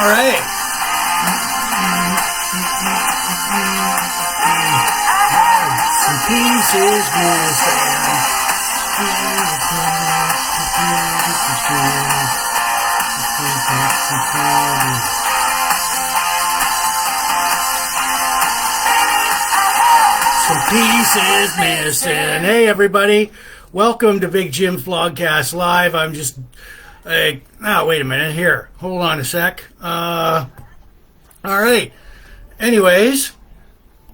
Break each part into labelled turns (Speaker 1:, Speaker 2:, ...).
Speaker 1: right. Some pieces missing. Some pieces missing. Hey, everybody. Welcome to Big Jims Blogcast Live. I'm just... wait a minute. Here. Hold on a sec. All right. Anyways.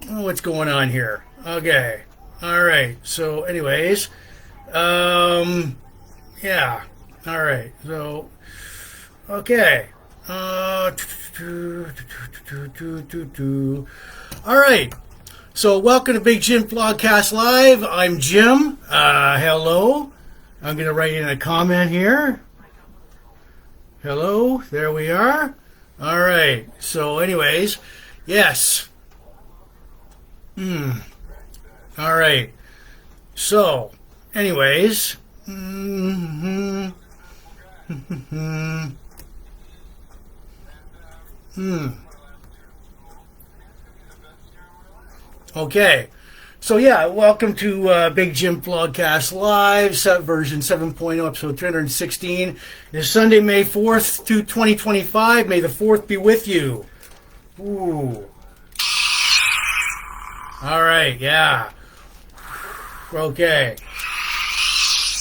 Speaker 1: What's going on here? Okay. All right. So, anyways. Yeah. All right. So, okay. All right. So, welcome to Big Jim Blogcast Live. I'm Jim. Hello. I'm going to write in a comment here. Hello. There we are. All right. So, anyways, yes. All right. So, anyways. Okay, so yeah, welcome to Big Jim Blogcast Live, version 7.0, episode 316. It's Sunday, May 4th, 2025. May the 4th be with you. Ooh. All right, yeah. Okay.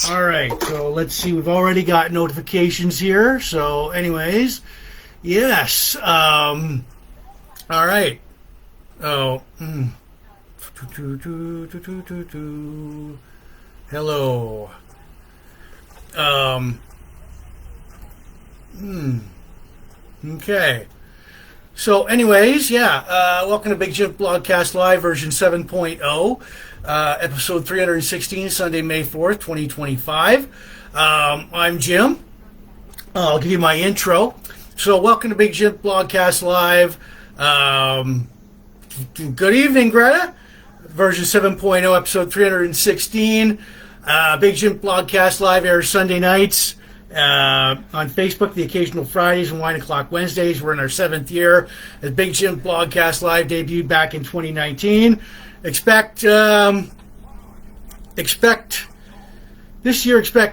Speaker 1: All right, so let's see. We've already got notifications here. So, anyways, yes. All right. Oh. Hello. Okay. So, anyways, yeah. Welcome to Big Jim Blogcast Live, version 7.0, episode 316, Sunday, May 4th, 2025. I'm Jim. I'll give you my intro. So, welcome to Big Jim Blogcast Live. Good evening, Greta. Version 7.0, episode 316. Big Jim Blogcast Live airs Sunday nights on Facebook, the occasional Fridays and 1 o'clock Wednesdays. We're in our 7th year as Big Jim Blogcast Live debuted back in 2019. Expect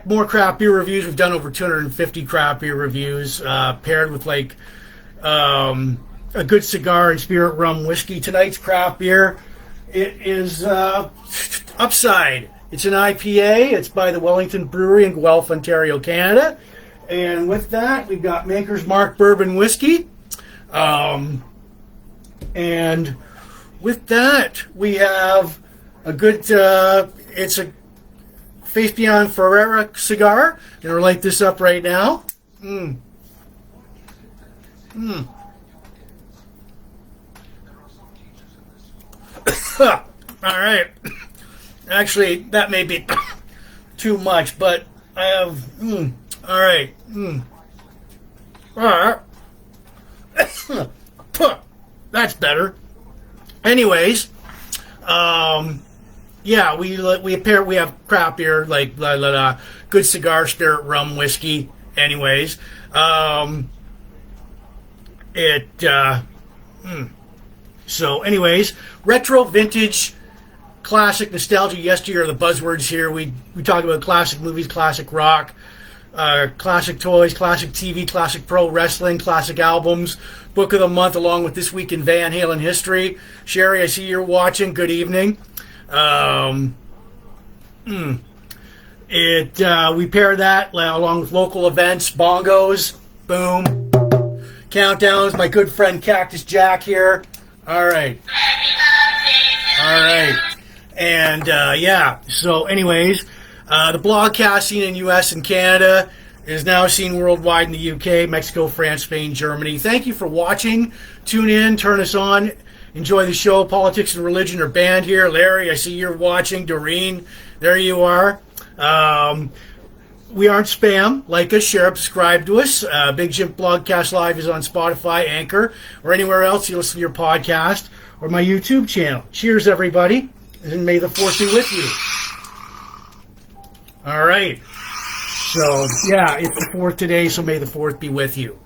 Speaker 1: more craft beer reviews. We've done over 250 craft beer reviews, paired with like a good cigar and spirit rum whiskey. Tonight's craft beer, it is Upside. It's an IPA. It's by the Wellington Brewery in Guelph, Ontario, Canada. And with that, we've got Maker's Mark Bourbon Whiskey. And with that, we have a good, it's a Faith Beyond Ferreira cigar. I'm going to light this up right now. All right. Actually, that may be too much, but I have. All right. All right. That's better. Anyways, yeah, we have craft beer like good cigar, spirit rum, whiskey. Anyways, So, anyways, retro, vintage, classic, nostalgia, yesteryear are the buzzwords here. We talk about classic movies, classic rock, classic toys, classic TV, classic pro wrestling, classic albums, book of the month, along with This Week in Van Halen History. Sherry, I see you're watching. Good evening. We pair that along with local events, bongos, boom, countdowns. My good friend Cactus Jack here. All right. And, yeah, so anyways, the blogcast scene in U.S. and Canada is now seen worldwide in the U.K., Mexico, France, Spain, Germany. Thank you for watching. Tune in, turn us on, enjoy the show. Politics and religion are banned here. Larry, I see you're watching. Doreen, there you are. We aren't spam. Like us, share, subscribe to us. Big Jim Blogcast Live is on Spotify, Anchor, or anywhere else you listen to your podcast, or my YouTube channel. Cheers, everybody, and may the 4th be with you. All right. So, yeah, it's the 4th today, so may the 4th be with you.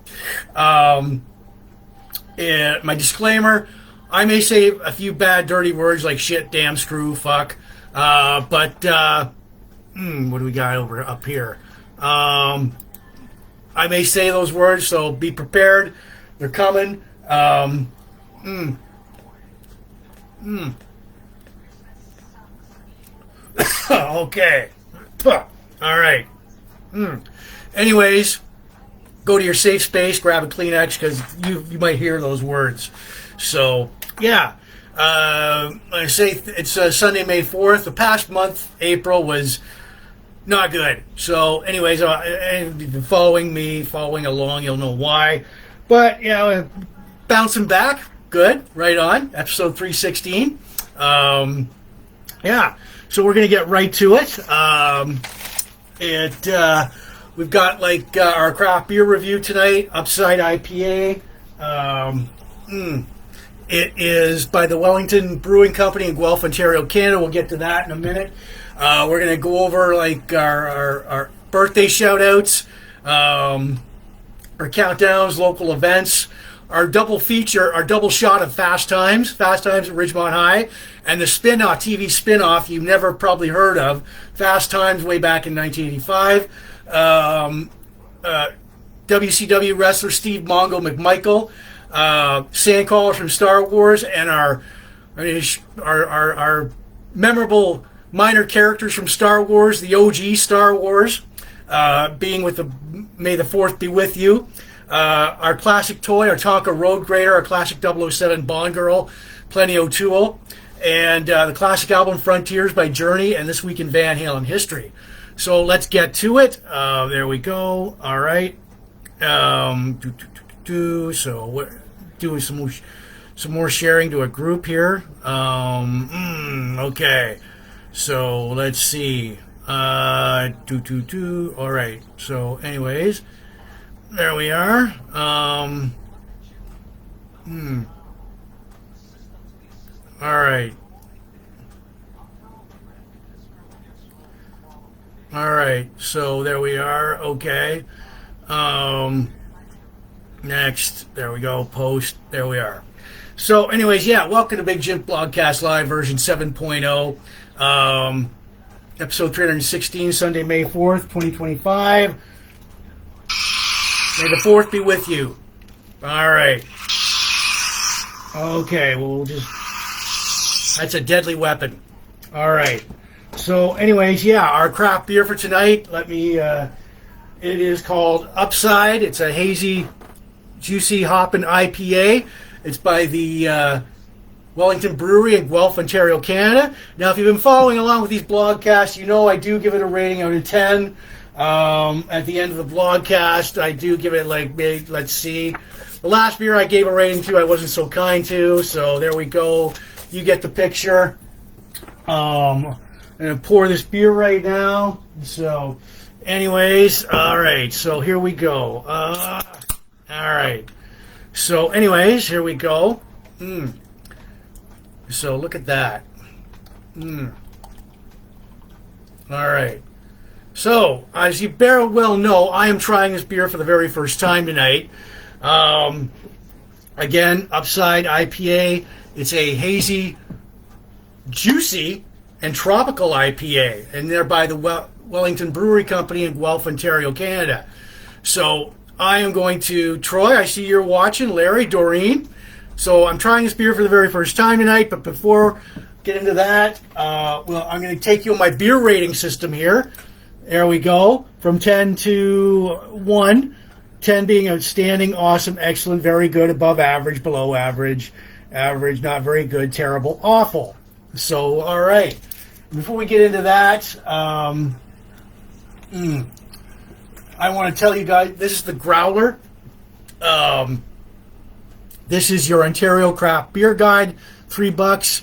Speaker 1: my disclaimer, I may say a few bad, dirty words like shit, damn, screw, fuck. But what do we got up here? I may say those words, so be prepared. They're coming. Okay. All right. Anyways, go to your safe space, grab a Kleenex, because you might hear those words. So, yeah. I say it's Sunday, May 4th. The past month, April, was not good. So, anyways, if you've been following along, you'll know why. But, bouncing back, good, right on. Episode 316. Yeah, so we're going to get right to it. We've got, our craft beer review tonight, Upside IPA. It is by the Wellington Brewing Company in Guelph, Ontario, Canada. We'll get to that in a minute. We're going to go over our birthday shout-outs, our countdowns, local events, our double feature, our double shot of Fast Times at Ridgemont High, and the spin-off, TV spin-off you've never probably heard of, Fast Times way back in 1985. WCW wrestler Steve Mongo McMicheal, Sandcrawlers from Star Wars, and our memorable minor characters from Star Wars, the OG Star Wars, being with the May the 4th be with you. Our classic toy, our Tonka Road Grader, our classic 007 Bond Girl, Plenty of Toole, and the classic album Frontiers by Journey, and This Week in Van Halen History. So let's get to it. There we go. All right. So we're doing some more sharing to a group here. Okay. So let's see. All right. So anyways, there we are. All right. All right. So there we are. Okay. Next. There we go. Post. There we are. So anyways, welcome to Big Jims Blogcast Live version 7.0. Episode 316, Sunday, May 4th, 2025. May the 4th be with you. All right. Okay, well, we'll just... That's a deadly weapon. All right. So, anyways, our craft beer for tonight, it is called Upside. It's a hazy, juicy hoppin' IPA. It's by the Wellington Brewery in Guelph, Ontario, Canada. Now, if you've been following along with these blogcasts, you know I do give it a rating out of 10. At the end of the blogcast, I do give it maybe, let's see. The last beer I gave a rating to, I wasn't so kind to, so there we go. You get the picture. I'm going to pour this beer right now. So, anyways, all right. So, here we go. All right. So, anyways, here we go. So, look at that. All right. So, as you very well know, I am trying this beer for the very first time tonight. Again, Upside IPA. It's a hazy, juicy, and tropical IPA. And they're by the Wellington Brewery Company in Guelph, Ontario, Canada. So, I am going to... Troy, I see you're watching. Larry, Doreen. So, I'm trying this beer for the very first time tonight. But before I get into that, I'm going to take you on my beer rating system here. There we go. From 10 to 1. 10 being outstanding, awesome, excellent, very good, above average, below average, average, not very good, terrible, awful. So, all right. Before we get into that, I want to tell you guys, this is the Growler. This is your Ontario Craft Beer Guide, $3.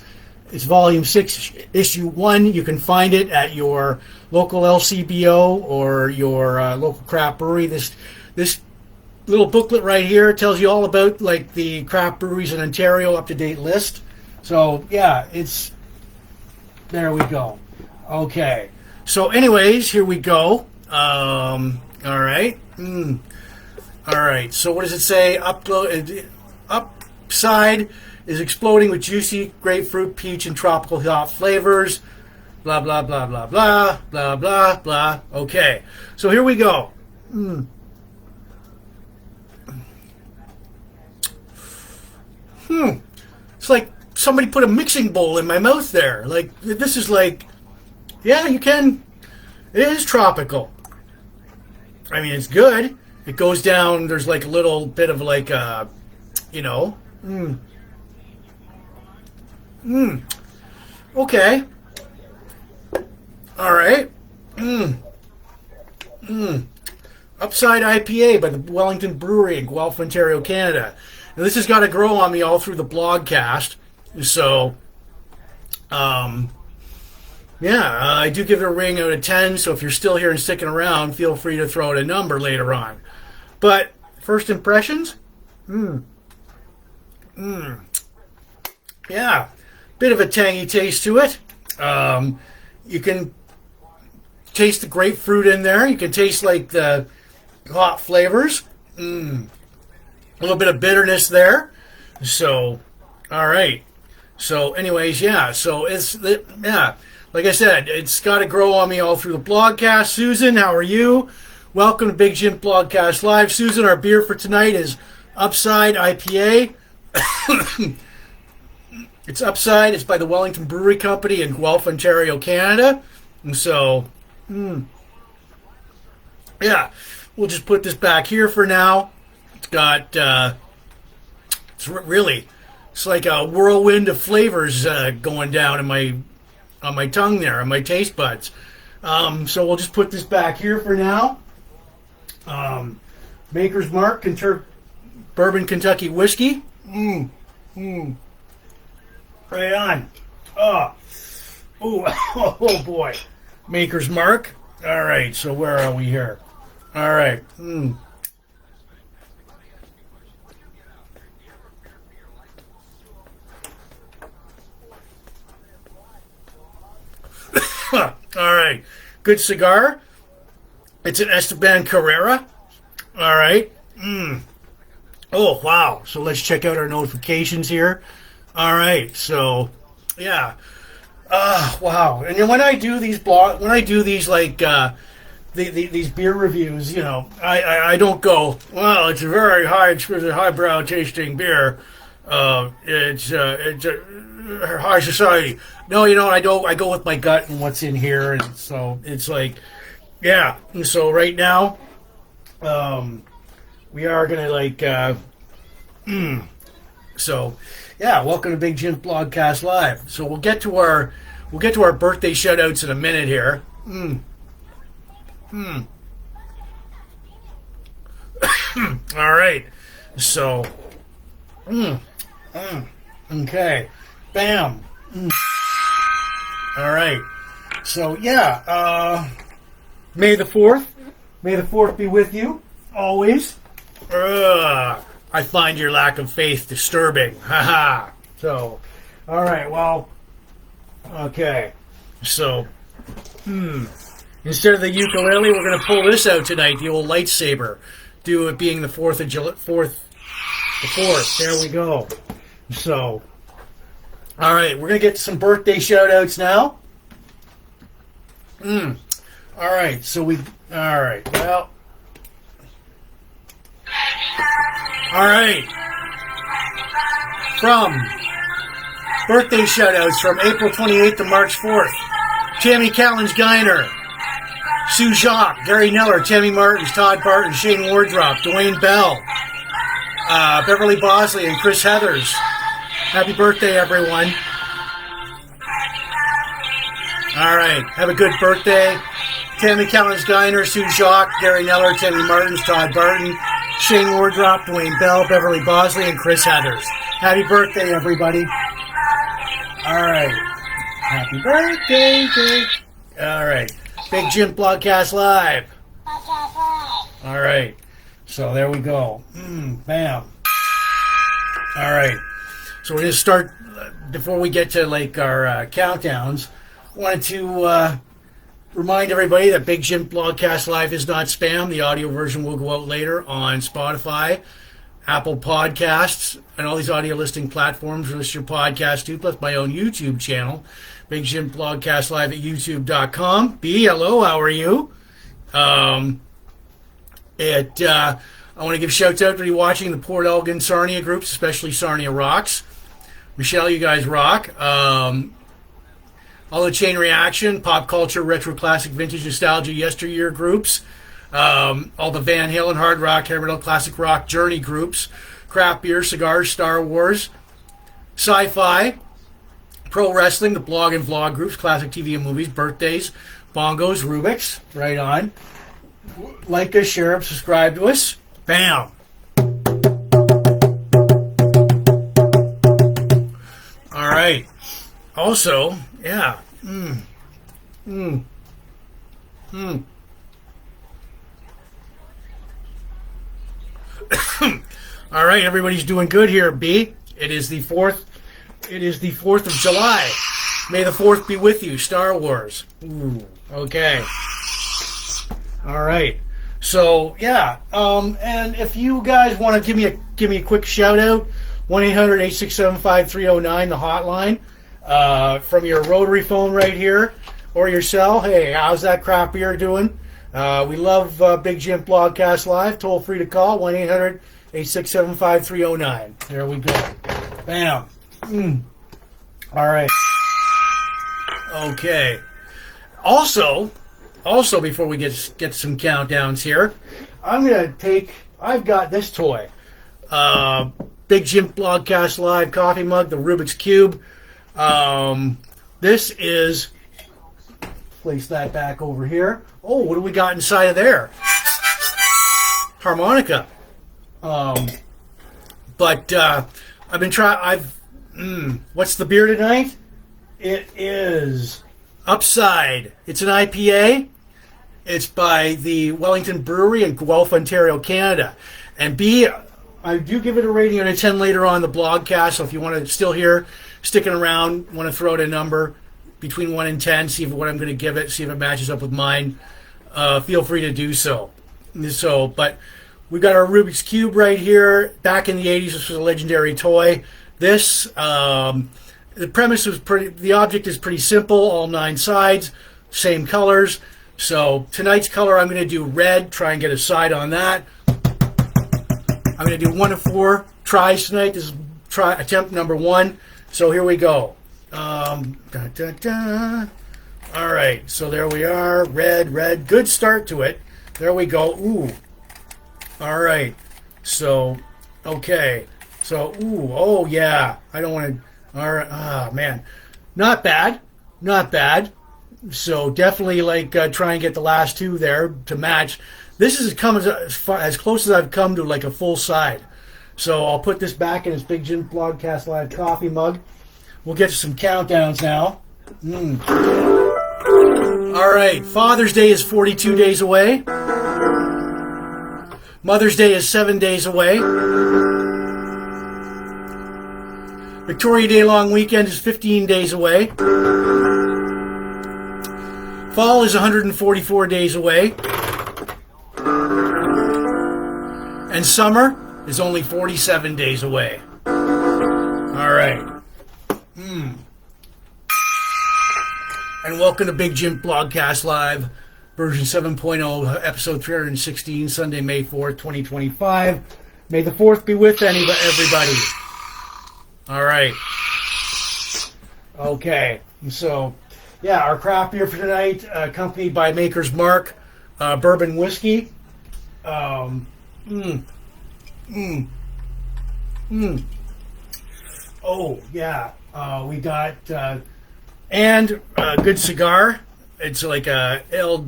Speaker 1: It's Volume 6, Issue 1. You can find it at your local LCBO or your local craft brewery. This little booklet right here tells you all about the craft breweries in Ontario up-to-date list. So, it's... There we go. Okay. So, anyways, here we go. All right. All right. So, what does it say? side is exploding with juicy grapefruit, peach, and tropical hop flavors. Blah, blah, blah, blah, blah, blah, blah, blah. Okay, so here we go. It's like somebody put a mixing bowl in my mouth there. Like, this is like, yeah, you can. It is tropical. I mean, it's good. It goes down. There's like a little bit of like, you know. Okay. All right. Upside IPA by the Wellington Brewery in Guelph, Ontario, Canada. Now, this has got to grow on me all through the blogcast. So, yeah, I do give it a ring out of 10. So if you're still here and sticking around, feel free to throw out a number later on. But first impressions? Yeah, bit of a tangy taste to it. You can taste the grapefruit in there. You can taste like the hot flavors. A little bit of bitterness there. So, all right. So, anyways, yeah. So yeah. Like I said, it's got to grow on me all through the blogcast. Susan, how are you? Welcome to Big Jim Blogcast Live. Susan, our beer for tonight is Upside IPA. It's Upside. It's by the Wellington Brewery Company in Guelph, Ontario, Canada. And so, yeah, we'll just put this back here for now. It's got, it's like a whirlwind of flavors going down on my tongue there, on my taste buds. So we'll just put this back here for now. Maker's Mark, Bourbon Kentucky Whiskey. Right on. Oh boy. Maker's Mark. All right, so where are we here? All right. All right. Good cigar. It's an Esteban Carrera. All right. Oh, wow. So let's check out our notifications here. All right. So, yeah. Wow. And when I do these like these beer reviews, you know, I don't go, well, it's a very high exquisite, highbrow tasting beer. It's a high society. No, you know, I go with my gut and what's in here, and so it's like, yeah. And so right now, we are gonna like, so yeah. Welcome to Big Jim's Blogcast Live. So we'll get to our birthday shoutouts in a minute here. All right. So, okay. Bam. All right. So, yeah. May the 4th. May the 4th be with you. Always. I find your lack of faith disturbing. Haha. So, all right. Well, okay. So, instead of the ukulele, we're going to pull this out tonight, the old lightsaber. Do it being the 4th of July. The 4th. There we go. So, all right, we're going to get some birthday shout-outs now. All right, so all right, well. All right. From birthday shout-outs from April 28th to March 4th. Tammy Callens-Geiner, Sue Jacques, Gary Neller, Tammy Martins, Todd Barton, Shane Wardrop, Dwayne Bell, Beverly Bosley, and Chris Heathers. Happy birthday, everyone. All right. Have a good birthday. Tammy Callens-Geiner, Sue Jacques, Gary Neller, Tammy Martins, Todd Barton, Shane Wardrop, Dwayne Bell, Beverly Bosley, and Chris Heathers. Happy birthday, everybody. All right. Happy birthday, Jake. All right. Big Jim Blogcast Live. All right. So there we go. Bam. All right. So we're going to start, before we get to like our countdowns, I wanted to remind everybody that Big Jim Blogcast Live is not spam. The audio version will go out later on Spotify, Apple Podcasts, and all these audio listing platforms. List your podcast too, plus my own YouTube channel, Big Jims Blogcast live at youtube.com. B, hello, how are you? I want to give shouts out to you watching the Port Elgin Sarnia groups, especially Sarnia Rocks. McMicheal, you guys rock. All the Chain Reaction, Pop Culture, Retro Classic, Vintage Nostalgia, Yesteryear groups. All the Van Halen, Hard Rock, Heavy Metal, Classic Rock, Journey groups. Craft Beer, Cigars, Star Wars. Sci-Fi. Pro Wrestling, the blog and vlog groups, Classic TV and Movies, Birthdays, Bongos, Rubik's. Right on. Like us, share us, subscribe to us. Bam. All right. Also, yeah. All right, everybody's doing good here, B. It is the 4th. It is the 4th of July. May the 4th be with you. Star Wars. Ooh, okay. All right. So, yeah. And if you guys want to give me a quick shout out, 1-800-867-5309, the hotline. From your rotary phone right here, or your cell. Hey, how's that craft beer doing? We love Big Jims Blogcast Live. Toll free to call, 1-800-867-5309. There we go. Bam. All right. Okay. Also, before we get some countdowns here, I've got this toy. Big Jims Blogcast Live coffee mug, the Rubik's Cube. This is, place that back over here. Oh, what do we got inside of there? Harmonica. But I've been trying. What's the beer tonight? It is Upside. It's an IPA. It's by the Wellington Brewery in Guelph, Ontario, Canada. And B, I do give it a rating out of 10 later on the blogcast. So if you want to still hear, sticking around, want to throw out a number between 1 and 10, see what I'm going to give it, see if it matches up with mine, feel free to do so. But we've got our Rubik's Cube right here. Back in the 80s, this was a legendary toy. This, the premise was the object is pretty simple, all 9 sides, same colors. So tonight's color, I'm going to do red, try and get a side on that. I'm going to do 1 of 4 tries tonight. This is attempt number 1. So here we go. All right, so there we are. Red. Good start to it. There we go. Ooh. All right. So, okay. So, ooh. Oh, yeah. I don't want to. All right. Ah, man. Not bad. So definitely try and get the last 2 there to match. This is as close as I've come to like a full side. So I'll put this back in its Big Jims Blogcast Live coffee mug. We'll get to some countdowns now. All right. Father's Day is 42 days away. Mother's Day is 7 days away. Victoria Day long weekend is 15 days away. Fall is 144 days away. And summer is only 47 days away. All right. And welcome to Big Jims Blogcast Live, version 7.0, episode 316, Sunday, May 4th, 2025. May the 4th be with everybody. All right. Okay. So, yeah, our craft beer for tonight, accompanied by Maker's Mark, bourbon whiskey. Oh, yeah. We got and a good cigar. It's like a El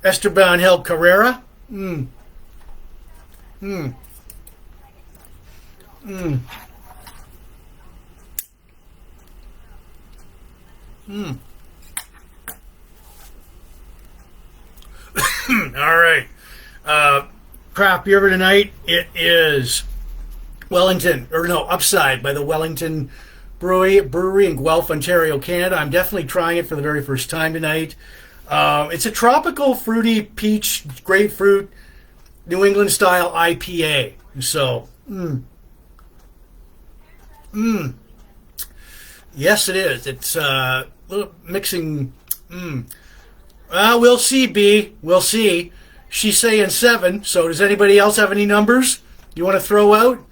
Speaker 1: Esteban Hel Carrera. All right. Craft beer for tonight. It is Upside by the Wellington Brewery in Guelph, Ontario, Canada. I'm definitely trying it for the very first time tonight. It's a tropical, fruity, peach, grapefruit, New England style IPA. So, yes, it is. It's a little mixing. We'll see, B. We'll see. She's saying 7. So, does anybody else have any numbers you want to throw out?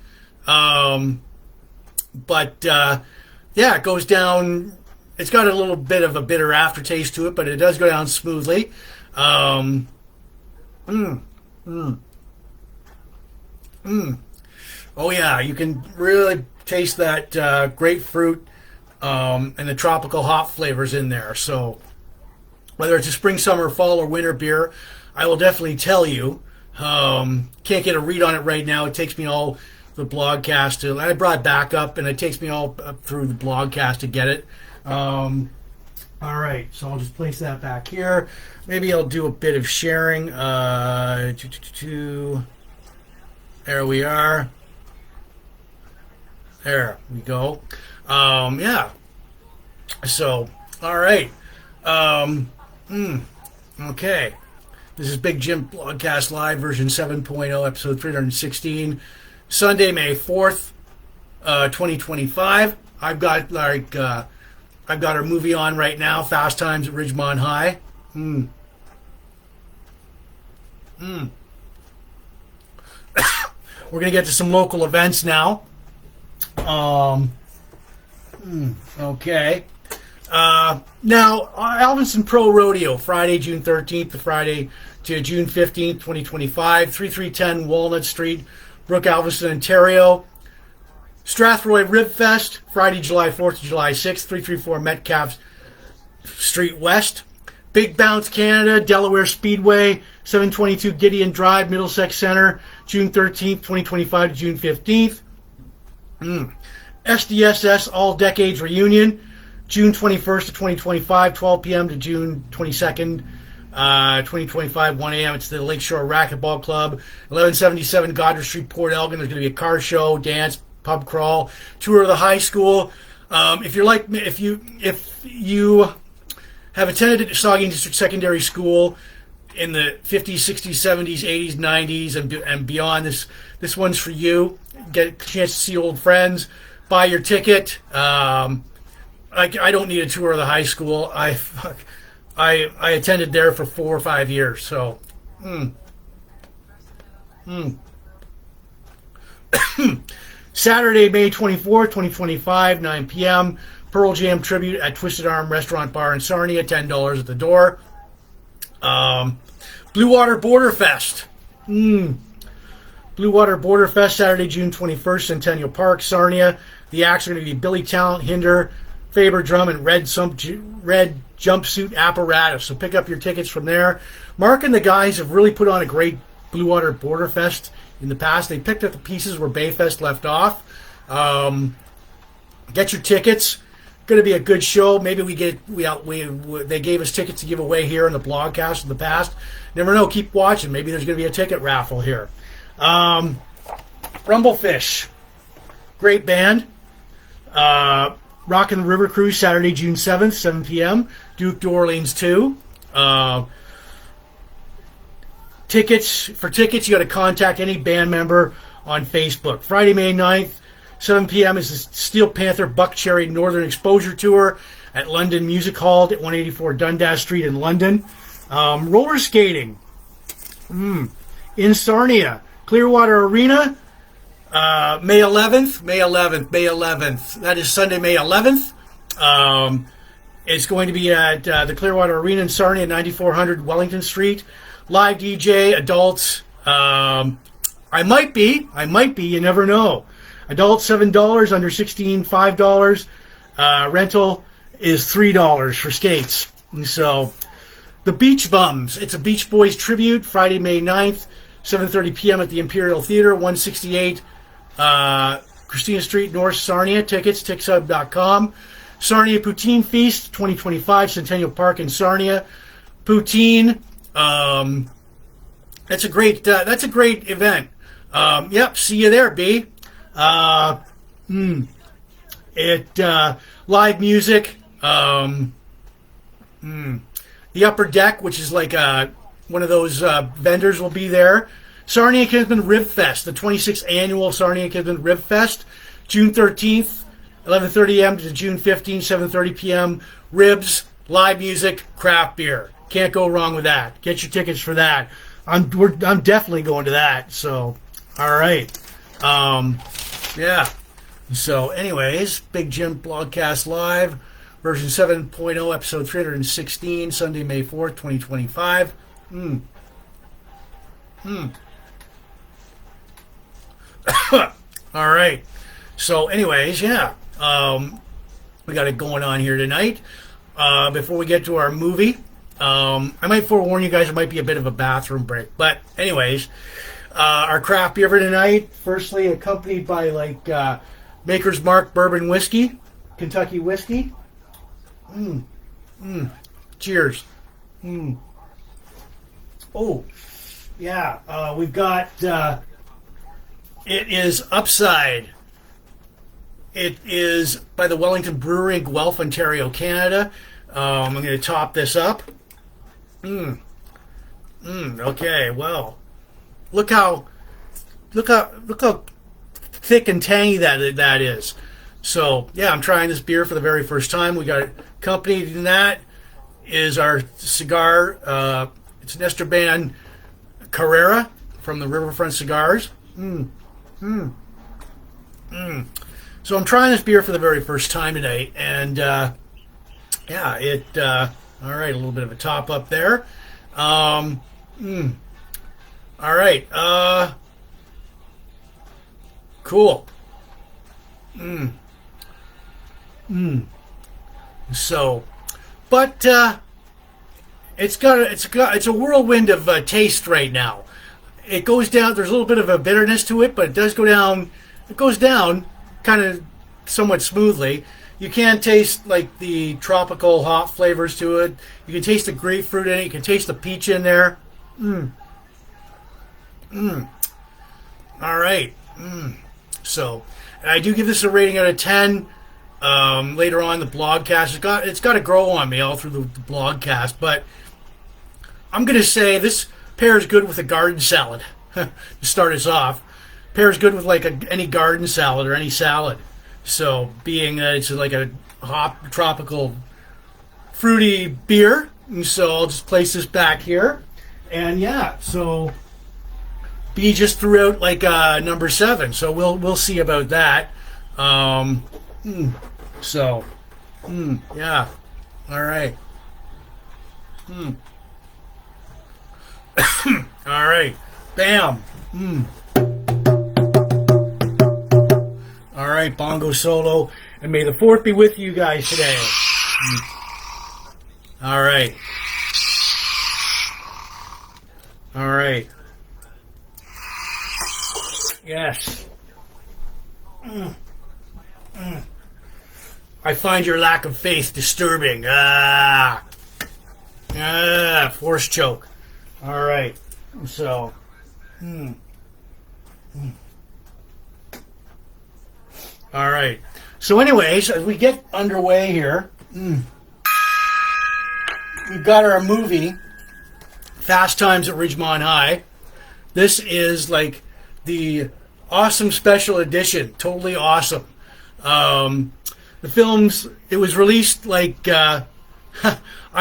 Speaker 1: Yeah, it goes down. It's got a little bit of a bitter aftertaste to it, but it does go down smoothly. Oh yeah, you can really taste that grapefruit and the tropical hop flavors in there. So whether it's a spring, summer, fall, or winter beer, I will definitely tell you. Can't get a read on it right now. It takes me all the blogcast I brought it back up, and it takes me all up through the blogcast to get it. All right, so I'll just place that back here. Maybe I'll do a bit of sharing. There we are. There we go. Yeah. So, all right. Okay. This is Big Jim Blogcast Live version 7.0, episode 316, Sunday, May 4th, 2025. I've got our movie on right now, Fast Times at Ridgemont High. We're going to get to some local events now. Okay. Now, Alvinson Pro Rodeo, Friday, June 13th to Friday to June 15th, 2025, 3310 Walnut Street, Brook, Alvinson, Ontario. Strathroy Rib Fest, Friday, July 4th to July 6th, 334 Metcalf Street West. Big Bounce Canada, Delaware Speedway, 722 Gideon Drive, Middlesex Center, June 13th, 2025 to June 15th. SDSS All Decades Reunion, June 21st to 2025, 12 p.m. to June 22nd, 2025, 1 a.m. It's the Lakeshore Racquetball Club, 1177 Goddard Street, Port Elgin. There's going to be a car show, dance, pub crawl, tour of the high school. If you're like me, if you have attended Saugeen District Secondary School in the 50s, 60s, 70s, 80s, 90s, and beyond, this one's for you. Get a chance to see old friends. Buy your ticket. I don't need a tour of the high school. I attended there for 4 or 5 years. So, Saturday, May 24th, 2025, 9 p.m. Pearl Jam tribute at Twisted Arm Restaurant Bar in Sarnia, $10 at the door. Blue Water Border Fest. Blue Water Border Fest, Saturday, June 21st, Centennial Park, Sarnia. The acts are going to be Billy Talent, Hinder, Faber Drum, and Red Jumpsuit Apparatus. So pick up your tickets from there. Mark and the guys have really put on a great Blue Water Border Fest in the past. They picked up the pieces where Bayfest left off. Get your tickets. Going to be a good show. Maybe they gave us tickets to give away here in the blogcast in the past. Never know. Keep watching. Maybe there's going to be a ticket raffle here. Rumblefish, great band. Rockin' the River Cruise, Saturday, June 7th, 7 p.m. Duke d'Orleans 2. Tickets, you got to contact any band member on Facebook. Friday, May 9th, 7 p.m. is the Steel Panther Buckcherry Northern Exposure Tour at London Music Hall at 184 Dundas Street in London. Roller skating in Sarnia. Clearwater Arena, May 11th. That is Sunday, May 11th. It's going to be at the Clearwater Arena in Sarnia, 9400 Wellington Street. Live DJ, adults. I might be. You never know. Adults $7, under 16 $5. Rental is $3 for skates. And so, the Beach Bums. It's a Beach Boys tribute. Friday, May 9th, 7:30 p.m. at the Imperial Theater, 168 Christina Street, North Sarnia. Tickets, ticksub.com. Sarnia Poutine Feast 2025, Centennial Park in Sarnia. Poutine. That's a great event. Yep, see you there, B. Live music. The upper deck, which is like one of those vendors, will be there. Sarnia Kinsman Rib Fest, the 26th annual Sarnia Kinsman Rib Fest, June 13th, 11:30 a.m. to June 15th, 7:30 p.m. Ribs, live music, craft beer. Can't go wrong with that. Get your tickets for that. I'm definitely going to that. So, all right. Yeah. So, anyways, Big Jim Blogcast Live, version 7.0, episode 316, Sunday, May 4th, 2025. All right. So, anyways, yeah. We got it going on here tonight. Before we get to our movie, I might forewarn you guys, it might be a bit of a bathroom break. But, anyways, our craft beer for tonight, firstly accompanied by, like, Maker's Mark Bourbon Whiskey, Kentucky Whiskey. Cheers. Oh, yeah, we've got, it is Upside. It is by the Wellington Brewery in Guelph, Ontario, Canada. I'm going to top this up. Okay, well, look how thick and tangy that is. So, yeah, I'm trying this beer for the very first time. We got accompanied in that is our cigar. It's an Esteban Carrera from the Riverfront Cigars. So I'm trying this beer for the very first time tonight, and yeah, it. All right, a little bit of a top up there. All right. Cool. So, but it's a whirlwind of taste right now. It goes down. There's a little bit of a bitterness to it, but it does go down. It goes down kind of somewhat smoothly. You can taste like the tropical hop flavors to it. You can taste the grapefruit in it. You can taste the peach in there. All right. So, I do give this a rating out of 10. Later on the blogcast, it's got to grow on me all through the blogcast, but I'm going to say this pairs good with a garden salad. To start us off, pairs good with like any garden salad or any salad. So, being that it's like a hop tropical fruity beer, and so I'll just place this back here, and yeah, so B just threw out like number 7, so we'll see about that. So, yeah, all right. All right, bam. All right, bongo solo, and may the 4th be with you guys today. All right. All right. Yes. I find your lack of faith disturbing. Force choke. All right. So, all right. So, anyways, as we get underway here, we've got our movie, Fast Times at Ridgemont High. This is like the awesome special edition. Totally awesome. The film's, it was released like, I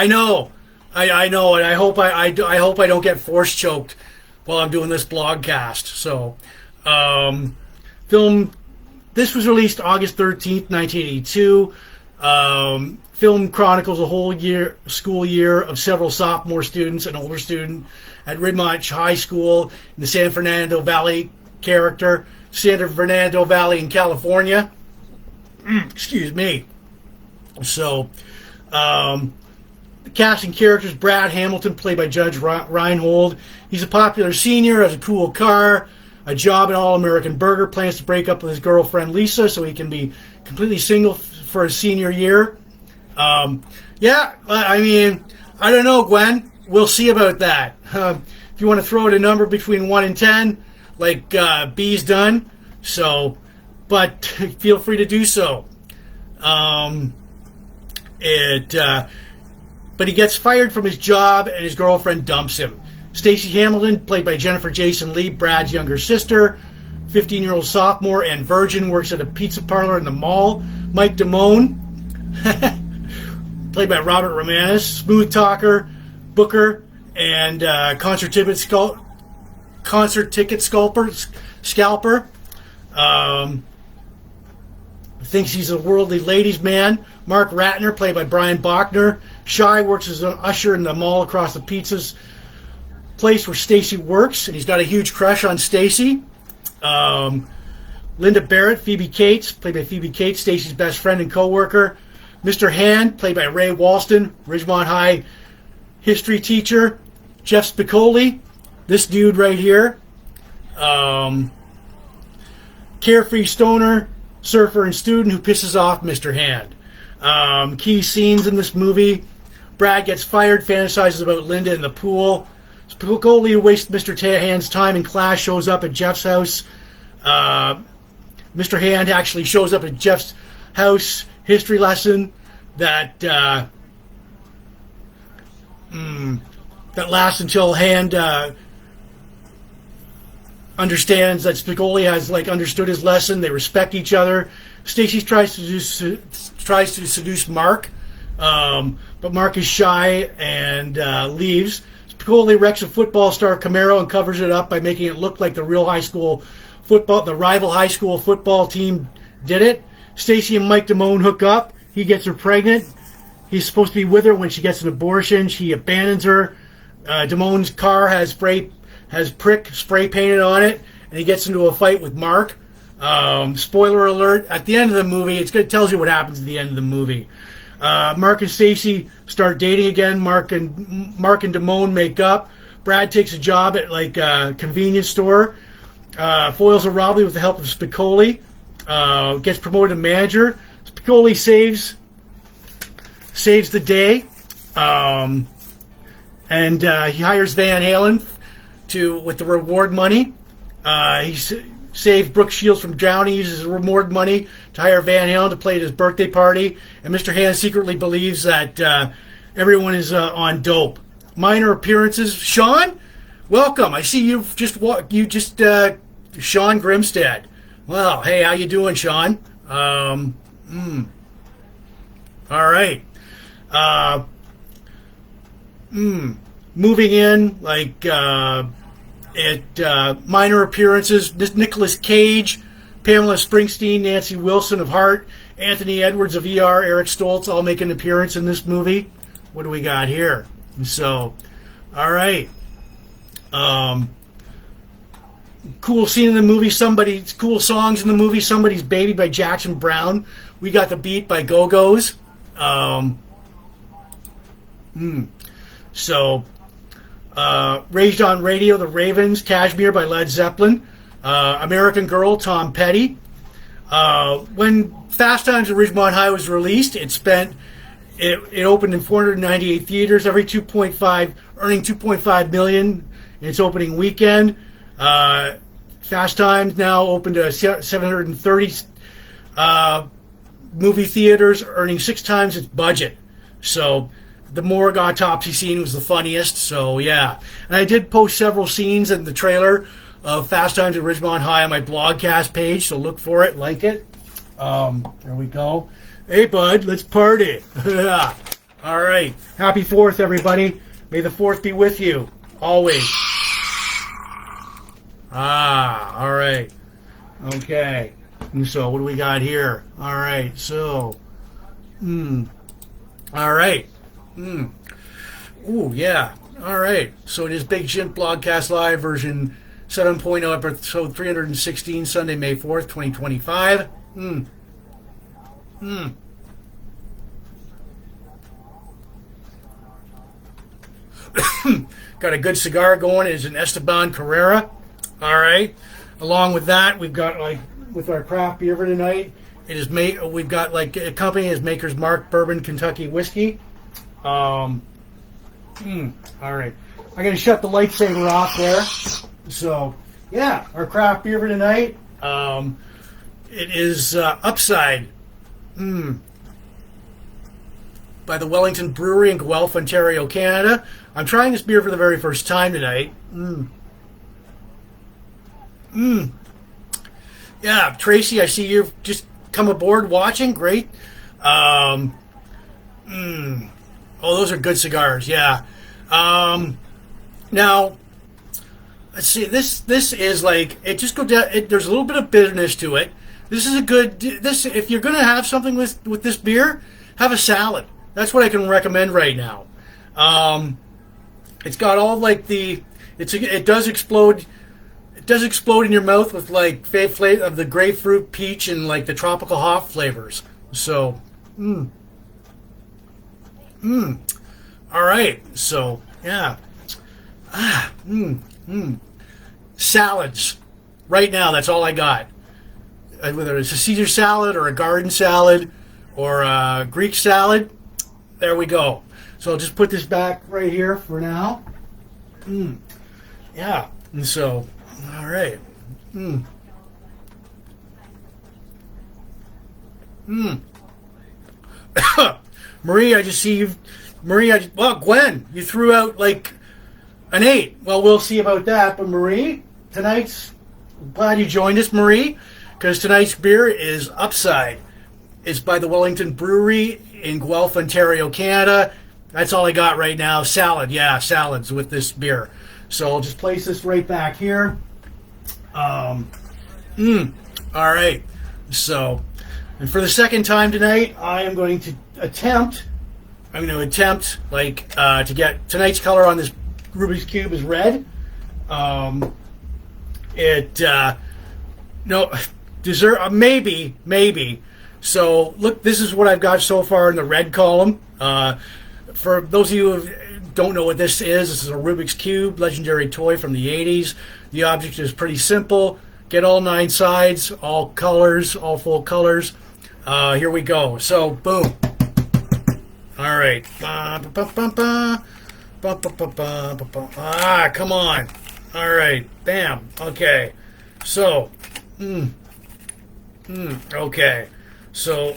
Speaker 1: know, and I hope I don't get force choked while I'm doing this blogcast. So, this was released August 13th, 1982. Film chronicles a whole school year of several sophomore students, an older student at Ridgemont High School in the San Fernando Valley in California. Excuse me. So, the casting characters: Brad Hamilton, played by Judge Reinhold. He's a popular senior, has a cool car, a job at All-American Burger, plans to break up with his girlfriend Lisa so he can be completely single for his senior year. Yeah, I mean, I don't know, Gwen. We'll see about that. If you want to throw out a number between 1 and 10, like B's done, so, but feel free to do so. But he gets fired from his job and his girlfriend dumps him. Stacey Hamilton, played by Jennifer Jason Leigh, Brad's younger sister, 15-year-old sophomore and virgin, works at a pizza parlor in the mall. Mike Damone, played by Robert Romanus, smooth talker, booker, and concert ticket scalper. Thinks he's a worldly ladies' man. Mark Ratner, played by Brian Bachner. Shy works as an usher in the mall across the pizza's place where Stacy works, and he's got a huge crush on Stacy. Linda Barrett, Phoebe Cates, played by Phoebe Cates, Stacy's best friend and co-worker. Mr. Hand, played by Ray Walston, Ridgemont High history teacher. Jeff Spicoli, this dude right here. Carefree stoner, surfer, and student who pisses off Mr. Hand. Key scenes in this movie: Brad gets fired, fantasizes about Linda in the pool. Spicoli wastes Mr. Hand's time in class, shows up at Jeff's house. Mr. Hand actually shows up at Jeff's house history lesson that lasts until Hand understands that Spicoli has understood his lesson. They respect each other. Stacy tries to seduce Mark, but Mark is shy and leaves. Spicoli wrecks a football star Camaro and covers it up by making it look like the rival high school football team did it. Stacy and Mike Damone hook up. He gets her pregnant. He's supposed to be with her when she gets an abortion. She abandons her. Damone's car has spray painted on it, and he gets into a fight with Mark. Spoiler alert, at the end of the movie, it tells you what happens at the end of the movie. Mark and Stacy start dating again. Mark and Damone make up. Brad takes a job at a convenience store, foils a robbery with the help of Spicoli, gets promoted to manager. Spicoli saves the day, and he hires Van Halen with the reward money. He saved Brooke Shields from drowning, uses his reward money to hire Van Halen to play at his birthday party, and Mr. Hand secretly believes that everyone is on dope. Minor appearances: Sean, welcome. I see Sean Grimstead. Well, hey, how you doing, Sean? All right. Moving in, minor appearances: Nicolas Cage, Pamela Springsteen, Nancy Wilson of Heart, Anthony Edwards of ER, Eric Stoltz, all make an appearance in this movie. What do we got here? So, all right. Cool scene in the movie. Cool songs in the movie. Somebody's Baby by Jackson Browne. We Got the Beat by Go-Go's. Raised on Radio, The Ravens, Kashmir by Led Zeppelin, American Girl, Tom Petty. When Fast Times at Ridgemont High was released, it opened in 498 theaters, earning $2.5 million in its opening weekend. Fast Times now opened to 730 movie theaters, earning 6 times its budget. So the morgue autopsy scene was the funniest. So yeah, and I did post several scenes in the trailer of Fast Times at Ridgemont High on my blogcast page, so look for it, like it. There we go. Hey bud, let's party. All right, happy 4th, everybody. May the 4th be with you always. All right. Okay. And so what do we got here? All right. So, all right. Ooh, yeah. All right. So it is Big Jims Blogcast Live version 7.0, episode 316, Sunday, May 4th, 2025. Got a good cigar going. It is an Esteban Carrera. All right. Along with that, we've got with our craft beer for tonight, we've got a company is Maker's Mark Bourbon Kentucky Whiskey. All right. I'm gonna shut the lightsaber off there. So yeah, our craft beer for tonight. It is Upside by the Wellington Brewery in Guelph, Ontario, Canada. I'm trying this beer for the very first time tonight. Yeah, Tracy, I see you've just come aboard watching. Great. Oh, those are good cigars. Yeah. Now, let's see. This is like it. Just go down. There's a little bit of bitterness to it. This is a good. This if you're gonna have something with this beer, have a salad. That's what I can recommend right now. It's got all like it does explode. It does explode in your mouth with like flavor of the grapefruit, peach, and like the tropical hop flavors. So, all right. So yeah. Salads. Right now, that's all I got. Whether it's a Caesar salad or a garden salad or a Greek salad, there we go. So I'll just put this back right here for now. Yeah. And so, all right. Marie, I just see you. Marie, well, Gwen, you threw out like an 8. Well, we'll see about that. But Marie, glad you joined us, Marie, because tonight's beer is Upside. It's by the Wellington Brewery in Guelph, Ontario, Canada. That's all I got right now. Salad, yeah, salads with this beer. So I'll just place this right back here. All right. So, and for the second time tonight, I'm going to attempt to get tonight's color on this Rubik's Cube is red. Maybe. So look, this is what I've got so far in the red column. For those of you who don't know what this is a Rubik's Cube, legendary toy from the 80s. The object is pretty simple. Get all 9 sides, all colors, all full colors. Here we go. So, boom. All right. Come on. All right. Bam. Okay. So, okay. So,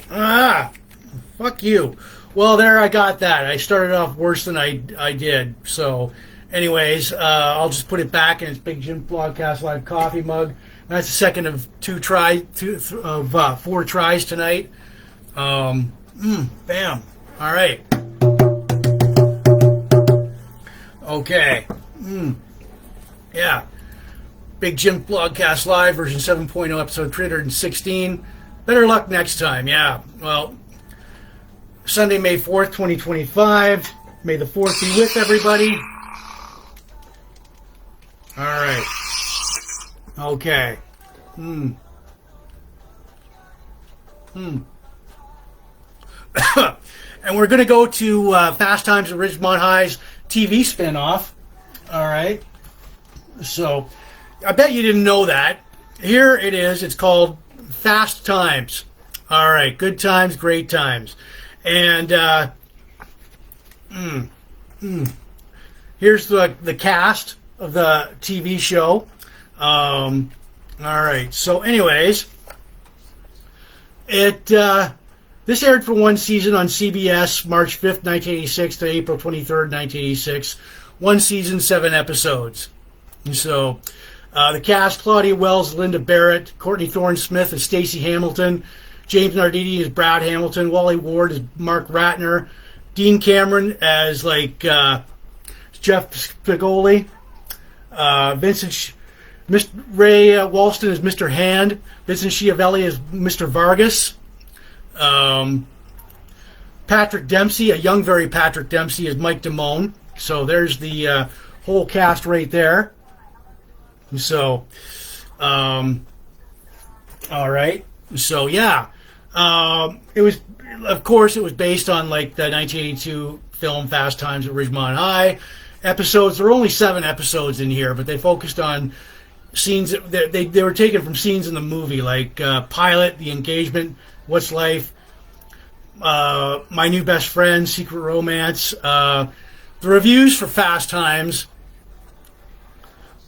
Speaker 1: fuck you. Well, there, I got that. I started off worse than I did. So, anyways, I'll just put it back in its big Jims Blogcast Live coffee mug. That's the second of 4 tries tonight. Bam. All right. Okay. Yeah. Big Jims Blogcast Live version 7.0 episode 316. Better luck next time. Yeah. Well, Sunday, May 4th, 2025. May the 4th be with everybody. All right. Okay. And we're going to go to Fast Times at Ridgemont High's TV spinoff. All right. So, I bet you didn't know that. Here it is. It's called Fast Times. All right. Good times, great times. And here's the cast of the TV show. All right. So, anyways, this aired for one season on CBS, March 5th, 1986 to April 23rd, 1986. One season, 7 episodes. And so, the cast: Claudia Wells, Linda Barrett, Courtney Thorne-Smith as Stacey Hamilton, James Nardini as Brad Hamilton, Wally Ward as Mark Ratner, Dean Cameron as Jeff Spigoli, Ray Walston as Mr. Hand, Vincent Schiavelli as Mr. Vargas, Patrick Dempsey, a young very Patrick Dempsey, as Mike Damone. So there's the whole cast right there. So, all right. So yeah, it was based on like the 1982 film Fast Times at Ridgemont High. Episodes. There were only 7 episodes in here, but they focused on scenes that they were taken from scenes in the movie, like Pilot, The Engagement, What's Life, My New Best Friend, Secret Romance. The reviews for Fast Times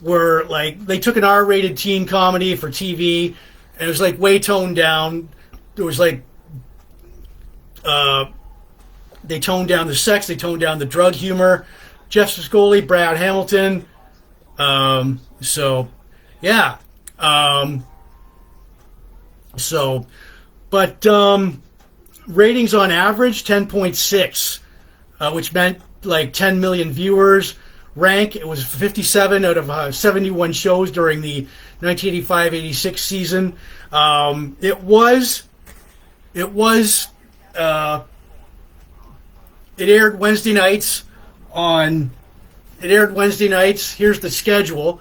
Speaker 1: were like, they took an R-rated teen comedy for TV, and it was like way toned down. There was like They toned down the sex. They toned down the drug humor. Jeff Sicoli, Brad Hamilton. So, yeah. But ratings on average, 10.6, which meant like 10 million viewers. Rank, it was 57 out of 71 shows during the 1985-86 season. It aired Wednesday nights Here's the schedule.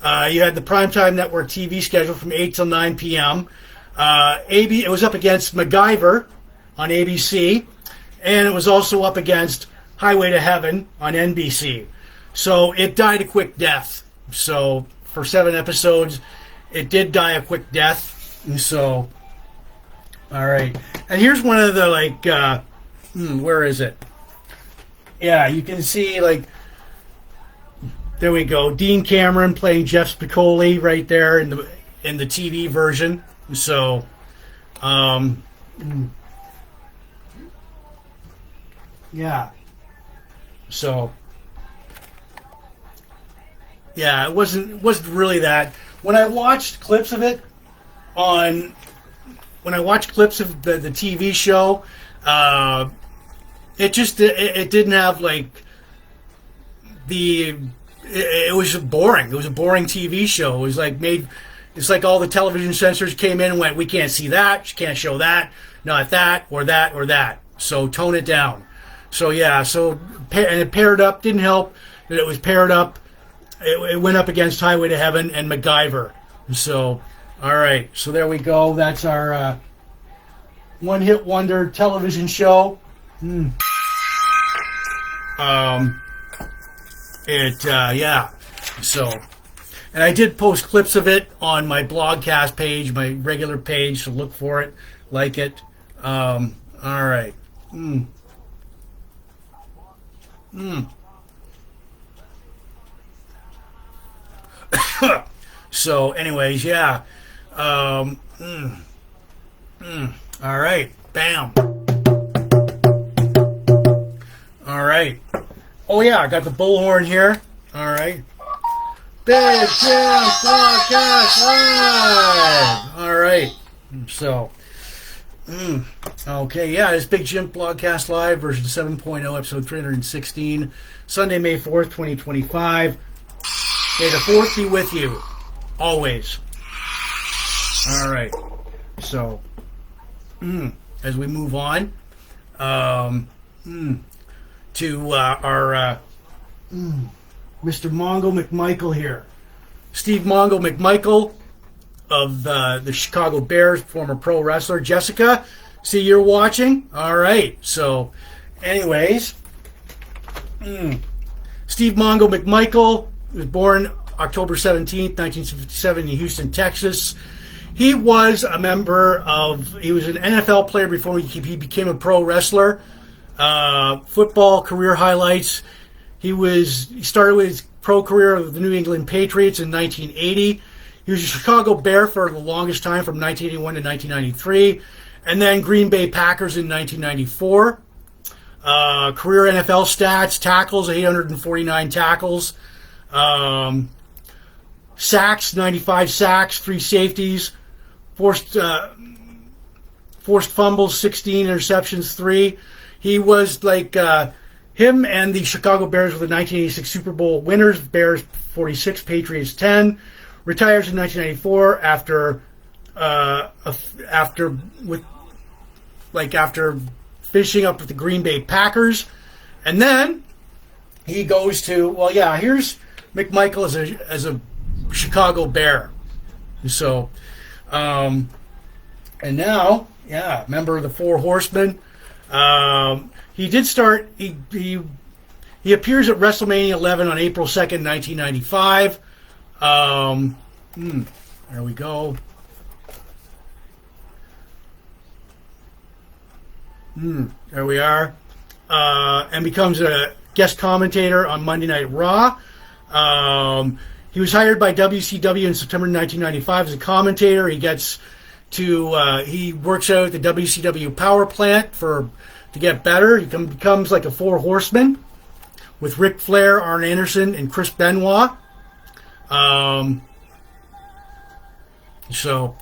Speaker 1: You had the primetime network TV schedule from 8 till 9 p.m. It was up against MacGyver on ABC, and it was also up against Highway to Heaven on NBC. So it died a quick death. So for 7 episodes, it did die a quick death. And so, all right. And here's one of the, like, where is it? Yeah, you can see, like, there we go. Dean Cameron playing Jeff Spicoli right there in the TV version. So, yeah. So, yeah, it wasn't really that. When I watched clips of it the TV show, it didn't have like it was boring. It was a boring TV show. It was like it's like all the television censors came in and went, we can't see that, you can't show that, not that, or that, or that. So tone it down. So yeah, and it paired up, didn't help that it was paired up. It went up against Highway to Heaven and MacGyver. So, all right. So there we go. That's our one-hit wonder television show. Yeah. So, and I did post clips of it on my Blogcast page, my regular page. So look for it, like it. All right. So, anyways, yeah. All right. Bam. All right. Oh, yeah, I got the bullhorn here. All right. Big Jims Blogcast Live. All right. So, okay, yeah, it's Big Jims Blogcast Live, version 7.0, episode 316, Sunday, May 4th, 2025. May the 4th be with you, always. All right. So, as we move on to our Mr. Mongo McMicheal here. Steve Mongo McMicheal of the Chicago Bears, former pro wrestler. Jessica, see you're watching? All right. So, anyways, Steve Mongo McMicheal was born October 17th, 1957 in Houston, Texas. He was an NFL player before he became a pro wrestler. Football career highlights. He started with his pro career with the New England Patriots in 1980. He was a Chicago Bear for the longest time from 1981 to 1993. And then Green Bay Packers in 1994. Career NFL stats, tackles, 849 tackles. Sacks, 95 sacks, 3 safeties. Forced fumbles, 16 interceptions, 3. He was like him and the Chicago Bears were the 1986 Super Bowl winners. Bears 46, Patriots 10. Retires in 1994 after finishing up with the Green Bay Packers, and then he goes to here's McMicheal as a Chicago Bear. So, and now, member of the Four Horsemen. He did start. He appears at WrestleMania 11 on April 2nd, 1995. There we go. There we are. And becomes a guest commentator on Monday Night Raw. He was hired by WCW in September 1995 as a commentator. He works out at the WCW power plant for to get better. He becomes like a four horseman with Ric Flair, Arn Anderson, and Chris Benoit. So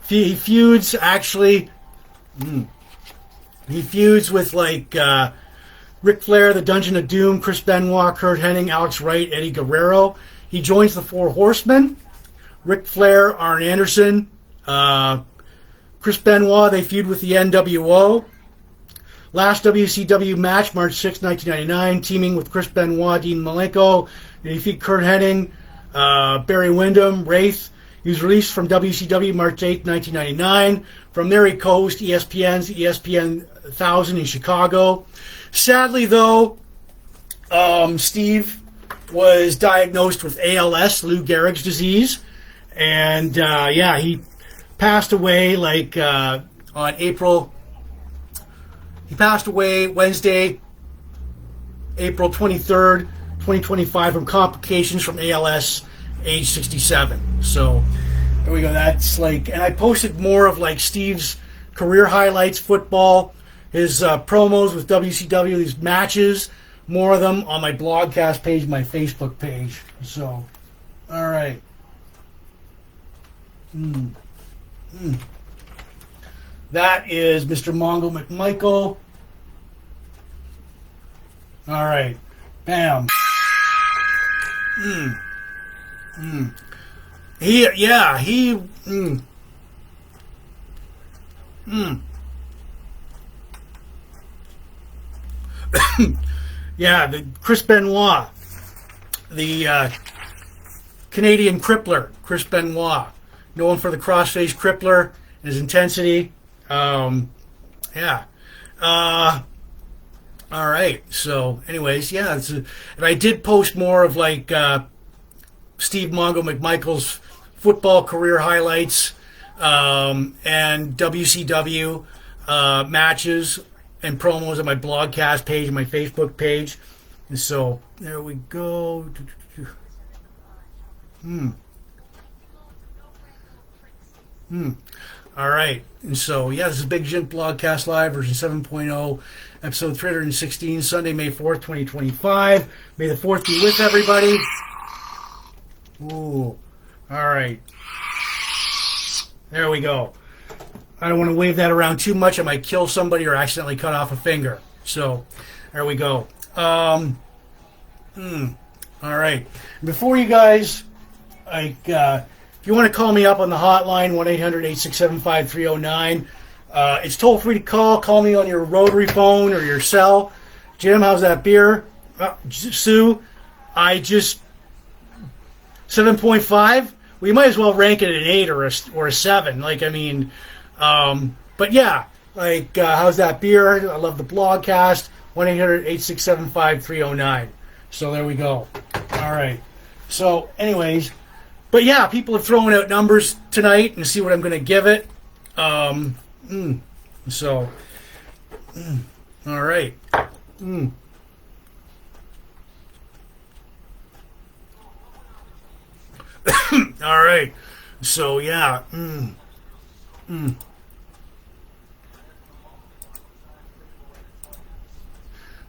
Speaker 1: he feuds actually. He feuds with like Ric Flair, the Dungeon of Doom, Chris Benoit, Kurt Hennig, Alex Wright, Eddie Guerrero. He joins the Four Horsemen. Ric Flair, Arn Anderson, Chris Benoit. They feud with the NWO. Last WCW match, March 6, 1999, teaming with Chris Benoit, Dean Malenko. They defeat Kurt Hennig, Barry Windham, Wraith. He was released from WCW March 8, 1999. From there, he coached ESPN's ESPN 1000 in Chicago. Sadly, though, Steve was diagnosed with ALS, Lou Gehrig's disease. And, he passed away on April. He passed away Wednesday, April 23rd, 2025, from complications from ALS, age 67. So there we go. That's and I posted more of Steve's career highlights, football, his promos with WCW, these matches, more of them on my blogcast page, my Facebook page. So, all right. That is Mr. Mongo McMicheal. All right. Bam. He. The Chris Benoit, the Canadian crippler, Chris Benoit, known for the crossface crippler and his intensity. All right. So, anyways, and I did post more of Steve Mongo McMicheal's football career highlights and WCW matches and promos on my blogcast page and my Facebook page. And so there we go. All right. And so, this is Big Jims Blogcast Live, version 7.0, episode 316, Sunday, May 4th, 2025. May the 4th be with everybody. Ooh. All right. There we go. I don't want to wave that around too much. I might kill somebody or accidentally cut off a finger. So, there we go. All right. Before you guys, if you want to call me up on the hotline, 1-800-867-5309, it's toll free to call. Call me on your rotary phone or your cell. Jim, how's that beer? Sue, 7.5. We might as well rank it at 8 or a 7. How's that beer? I love the blogcast. 1-800-867-5309. So there we go. All right. So, anyways, people are throwing out numbers tonight and see what I'm going to give it. All right. All right. So,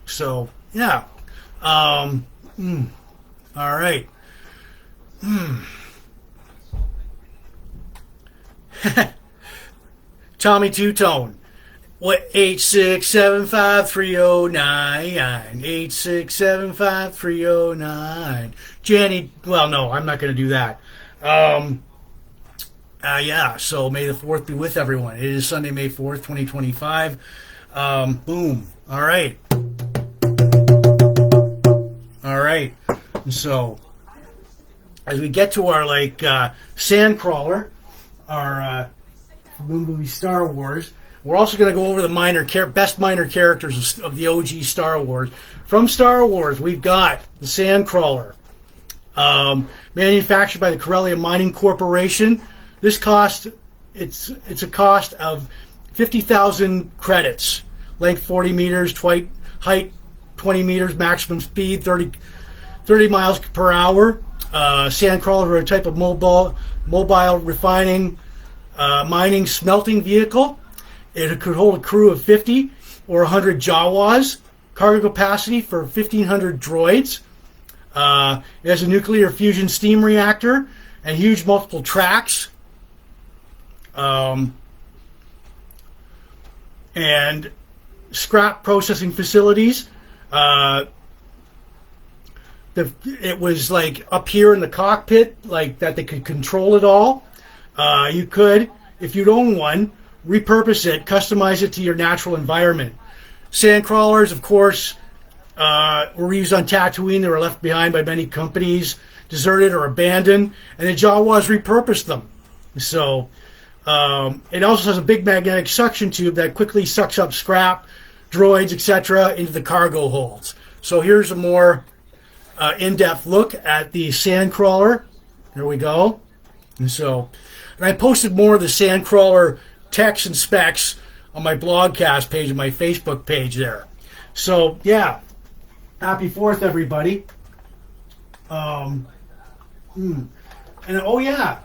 Speaker 1: So, all right. Tommy Two-Tone. 8675309. 8675309. Jenny, well, no, I'm not going to do that. So May the 4th be with everyone. It is Sunday, May 4th, 2025. Boom. All right. All right. So, as we get to our, Sandcrawler, our movie Star Wars, we're also going to go over the best minor characters of the OG Star Wars. From Star Wars, we've got the Sandcrawler, manufactured by the Corellia Mining Corporation. This it's a cost of 50,000 credits. Length 40 meters, height 20 meters, maximum speed 30 miles per hour. Sandcrawler are a type of mobile refining, mining, smelting vehicle. It could hold a crew of 50 or 100 Jawas. Cargo capacity for 1,500 droids. It has a nuclear fusion steam reactor and huge multiple tracks. And scrap processing facilities. It was like up here in the cockpit, like that they could control it all. You could, if you'd own one, repurpose it, customize it to your natural environment. Sandcrawlers, of course, were used on Tatooine. They were left behind by many companies, deserted or abandoned, and the Jawas repurposed them. So it also has a big magnetic suction tube that quickly sucks up scrap, droids, etc. into the cargo holds. So here's a more in-depth look at the Sandcrawler. There we go. And I posted more of the Sandcrawler text and specs on my blogcast page and my Facebook page there. So yeah, happy 4th, everybody. And oh yeah,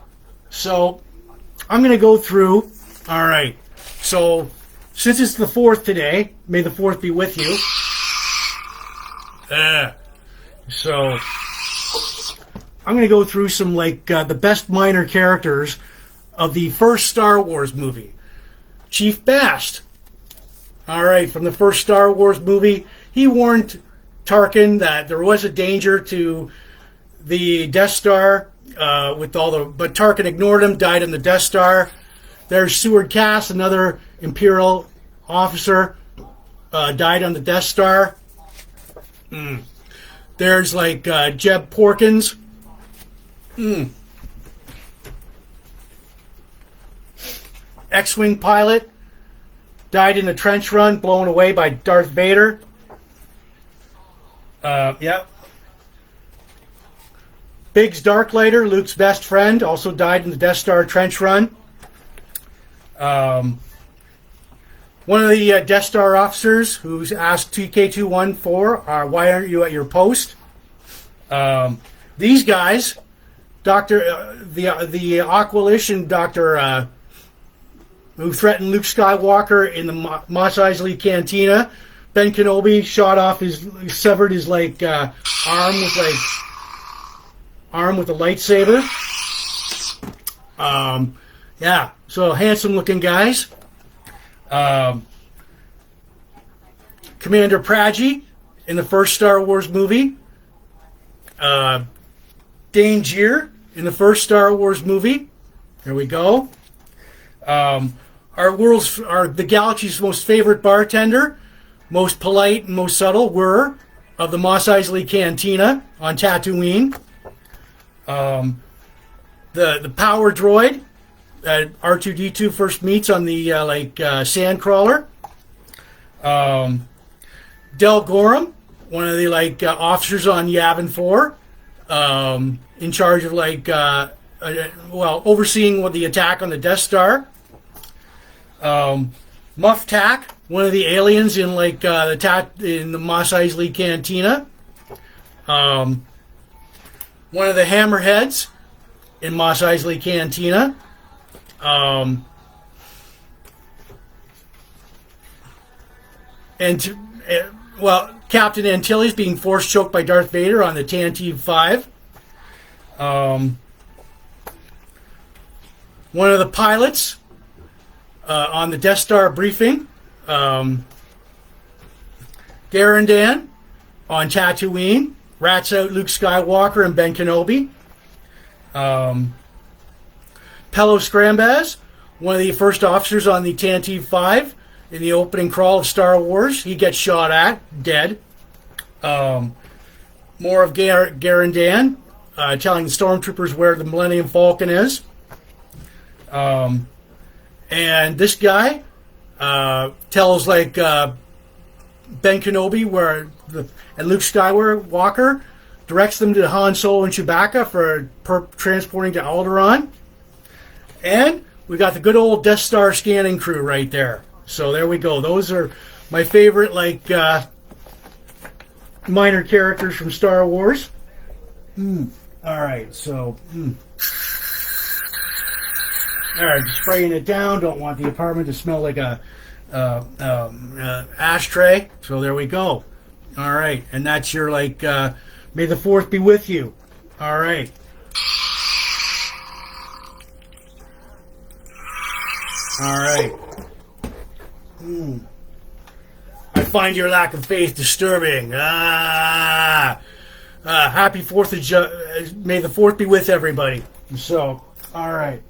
Speaker 1: so I'm going to go through. All right, so since it's the 4th today, may the 4th be with you. So I'm going to go through some the best minor characters of the first Star Wars movie. Chief Bast. All right, from the first Star Wars movie, he warned Tarkin that there was a danger to the Death Star but Tarkin ignored him, died in the Death Star. There's Seward Cass, another Imperial officer, died on the Death Star. There's Jeb Porkins. X-Wing pilot, died in a trench run, blown away by Darth Vader. Biggs Darklighter, Luke's best friend, also died in the Death Star trench run. One of the Death Star officers who's asked TK214, why aren't you at your post? These guys, the Aqualition Doctor who threatened Luke Skywalker in the Mos Eisley Cantina. Ben Kenobi severed his arm with a lightsaber. So handsome looking guys. Commander Praji in the first Star Wars movie. Dane Gier in the first Star Wars movie. There we go. The galaxy's most favorite bartender, most polite and most subtle, of the Mos Eisley Cantina on Tatooine. The power droid that R2-D2 first meets on the Sandcrawler. Del Gorham, one of the officers on Yavin 4, in charge of overseeing the attack on the Death Star. Muff Tak, one of the aliens in in the Mos Eisley Cantina. One of the Hammerheads in Mos Eisley Cantina. Captain Antilles being force choked by Darth Vader on the Tantive 5. One of the pilots on the Death Star briefing, Garandan on Tatooine, rats out Luke Skywalker and Ben Kenobi. Pello Scrambaz, one of the first officers on the Tantive 5 in the opening crawl of Star Wars. He gets shot at, dead. More of Garandan, telling the stormtroopers where the Millennium Falcon is. And this guy tells Ben Kenobi and Luke Skywalker, directs them to Han Solo and Chewbacca for transporting to Alderaan. And we got the good old Death Star scanning crew right there. So there we go. Those are my favorite minor characters from Star Wars. All right, so All right, spraying it down. Don't want the apartment to smell like a ashtray. So there we go. All right, and that's your like. May the 4th be with you. All right. All right. I find your lack of faith disturbing. Happy 4th of July. May the 4th be with everybody. So, all right.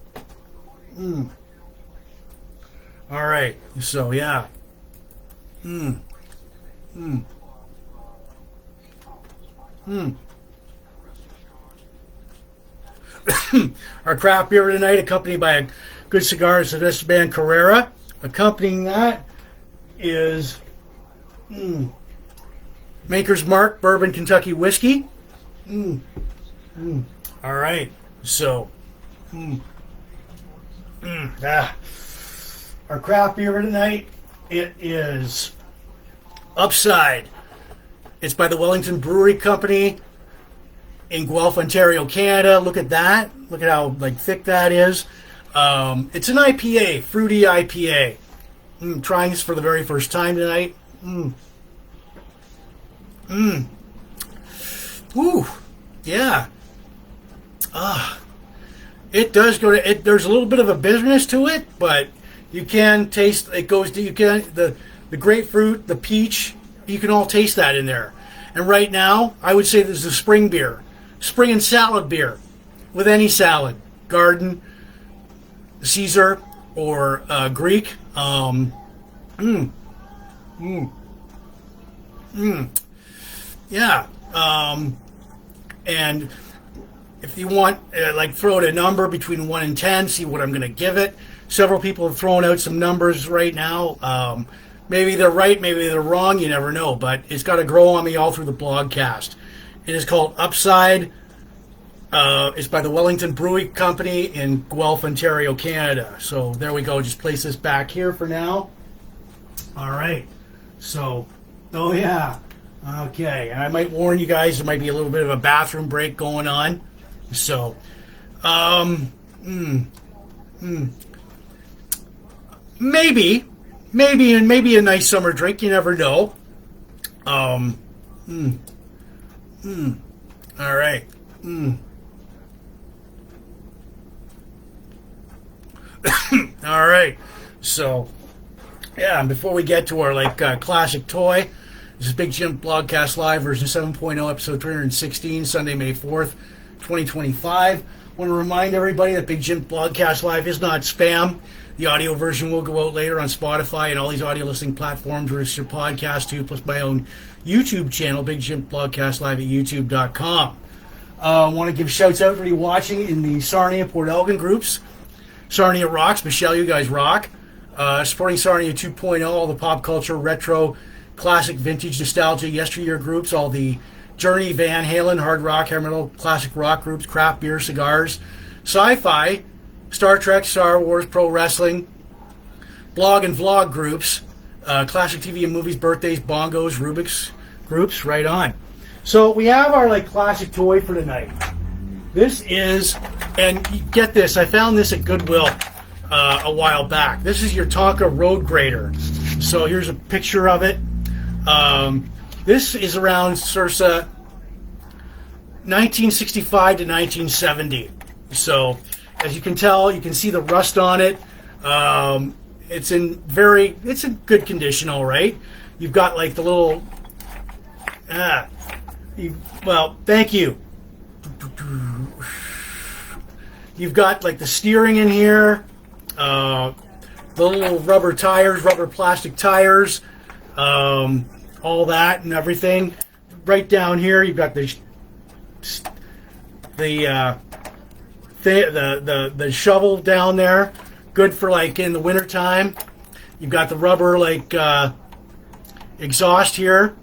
Speaker 1: All right. So, yeah. Our craft beer tonight, accompanied by a good cigar, is this band Carrera. Accompanying that is Maker's Mark Bourbon Kentucky Whiskey. All right. So, our craft beer tonight, it is Upside. It's by the Wellington Brewery Company in Guelph, Ontario, Canada. Look at that. Look at how like thick that is. It's an IPA, fruity IPA. I'm trying this for the very first time tonight. Ooh, yeah. It does go to it. There's a little bit of a bitterness to it, but you can taste. It goes to the grapefruit, the peach. You can all taste that in there. And right now, I would say this is a spring beer, spring and salad beer, with any salad, garden, Caesar, or Greek. Yeah. And if you want, throw out a number between 1 and 10, see what I'm going to give it. Several people have thrown out some numbers right now. Maybe they're right, maybe they're wrong, you never know. But it's got to grow on me all through the blogcast. It is called Upside. It's by the Wellington Brewery Company in Guelph, Ontario, Canada. So there we go. Just place this back here for now. All right. So, oh yeah. Okay. And I might warn you guys, there might be a little bit of a bathroom break going on. So, maybe a nice summer drink. You never know. All right. All right. So, yeah. And before we get to our classic toy, this is Big Jim Blogcast Live version 7.0, episode 316, Sunday, May 4th, 2025. I want to remind everybody that Big Jim Blogcast Live is not spam. The audio version will go out later on Spotify and all these audio listening platforms where it's your podcast too, plus my own YouTube channel, Big Jim Blogcast Live at youtube.com. I want to give shouts out for you watching in the Sarnia Port Elgin groups. Sarnia rocks. McMicheal, you guys rock. Supporting Sarnia 2.0, all the pop culture, retro, classic, vintage, nostalgia, yesteryear groups, all the Journey, Van Halen, hard rock, hair metal, classic rock groups, craft beer, cigars, sci-fi, Star Trek, Star Wars, pro wrestling, blog and vlog groups, classic TV and movies, birthdays, bongos, Rubik's groups, right on. So we have our classic toy for tonight. This is, and get this, I found this at Goodwill a while back. This is your Tonka road grader. So here's a picture of it. This is around circa 1965 to 1970. So as you can tell, you can see the rust on it. It's in good condition, all right. You've got the little, well, thank you. You've got the steering in here, the little rubber tires, rubber plastic tires, all that and everything. Right down here, you've got the shovel down there, good for in the winter time. You've got the rubber exhaust here.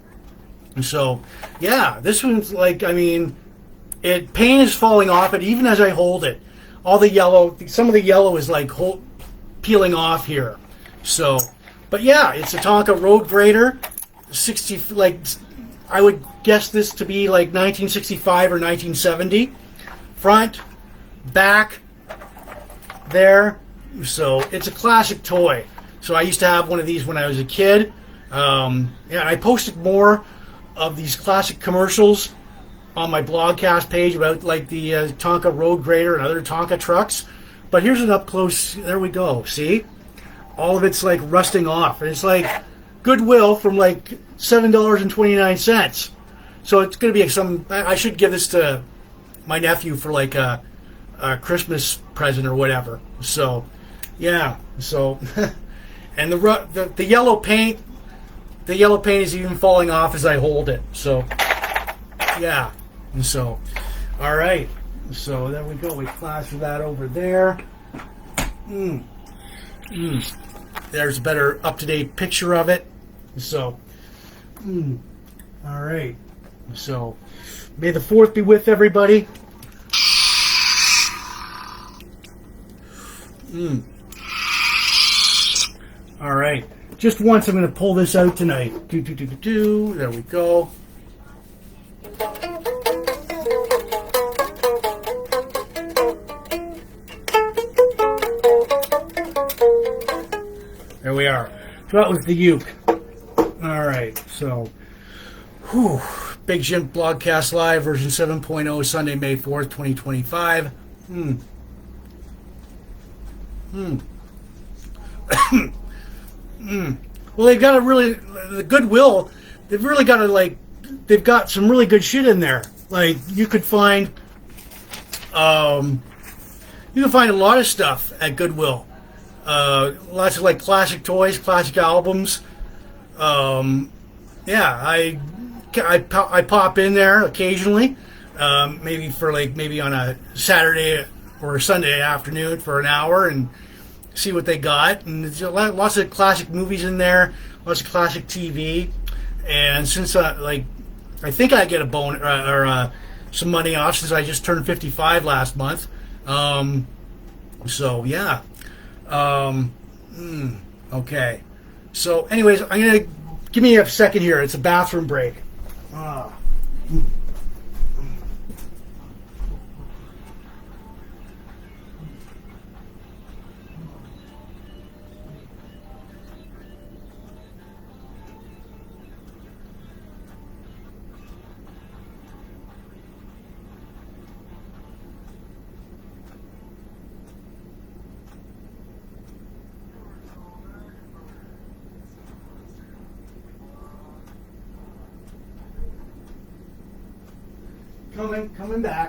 Speaker 1: And so yeah, this one's paint is falling off it even as I hold it. All the yellow, some of the yellow is peeling off here. So, but yeah, it's a Tonka road grader. 60, I would guess this to be 1965 or 1970. Front, back, there, So it's a classic toy. So I used to have one of these when I was a kid. Yeah, I posted more of these classic commercials on my blogcast page about like the Tonka Road Grader and other Tonka trucks. But here's an up close. There we go. See? All of it's like rusting off. And it's like Goodwill from like $7.29. So it's going to be some... I should give this to my nephew for like a Christmas present or whatever. So, yeah. So, and the yellow paint... The yellow paint is even falling off as I hold it. So, yeah. So, all right. So there we go. We plaster that over there. There's a better up-to-date picture of it. So, all right. So, may the 4th be with everybody. All right. Just once, I'm going to pull this out tonight. There we go. There we are. So that was the uke. All right. So, Big Jims Blogcast Live, version 7.0, Sunday, May 4th, 2025. Well, they've got the Goodwill, they've really got they've got some really good shit in there. Like, you could find a lot of stuff at Goodwill. Lots of like classic toys, classic albums. Yeah, I pop in there occasionally, maybe on a Saturday or a Sunday afternoon for an hour and see what they got. And there's lots of classic movies in there, lots of classic TV. And since I think I get a some money off since I just turned 55 last month. So yeah. Okay. So anyways, I'm gonna give me a second here. It's a bathroom break.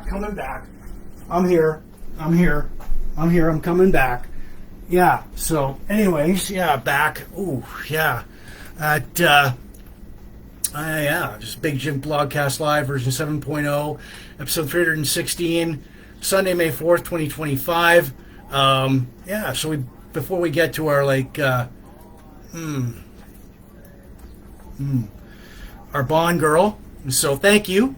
Speaker 1: Coming back. I'm here, I'm coming back. Yeah, so anyways, yeah, back. Ooh, yeah. Yeah, just Big Jims Blogcast Live, version 7.0, episode 316, Sunday, May 4th, 2025. Yeah, so before we get to our, our Bond girl, so thank you.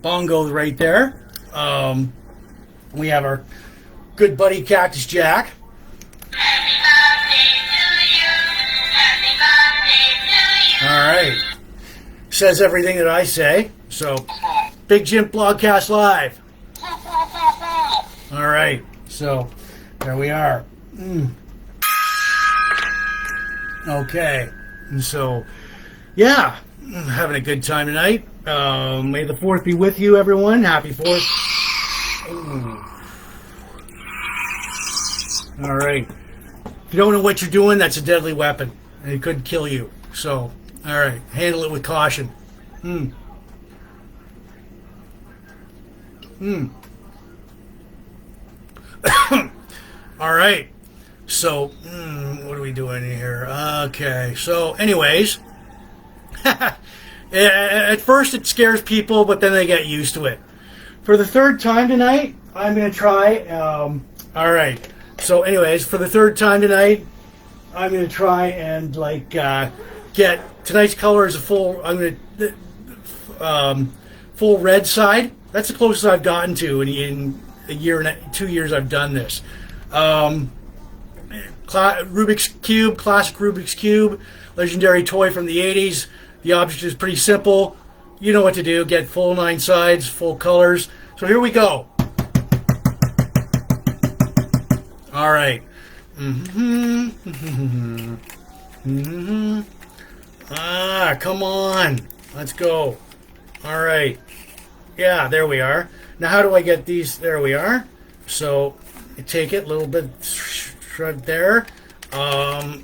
Speaker 1: Bongos right there. We have our good buddy Cactus Jack. All right. Says everything that I say. So, Big Jims Blogcast Live. All right. So, there we are. Okay. And so, yeah, having a good time tonight. May the 4th be with you, everyone. Happy 4th. All right. If you don't know what you're doing, that's a deadly weapon, and it could kill you. So, all right, handle it with caution. All right. So, what are we doing here? Okay. So, anyways. At first it scares people, but then they get used to it. For the 3rd time tonight, I'm going to try... all right. So anyways, for the 3rd time tonight, I'm going to try and get... Tonight's color is a full... I'm going to... full red side. That's the closest I've gotten to in a year and 2 years I've done this. Rubik's Cube, classic Rubik's Cube, legendary toy from the 80s. The object is pretty simple. You know what to do. Get full 9 sides, full colors. So here we go. All right. Mm-hmm. Mm-hmm. Ah, come on. Let's go. All right. Yeah, there we are. Now, how do I get these? There we are. So, you take it a little bit right there. Well,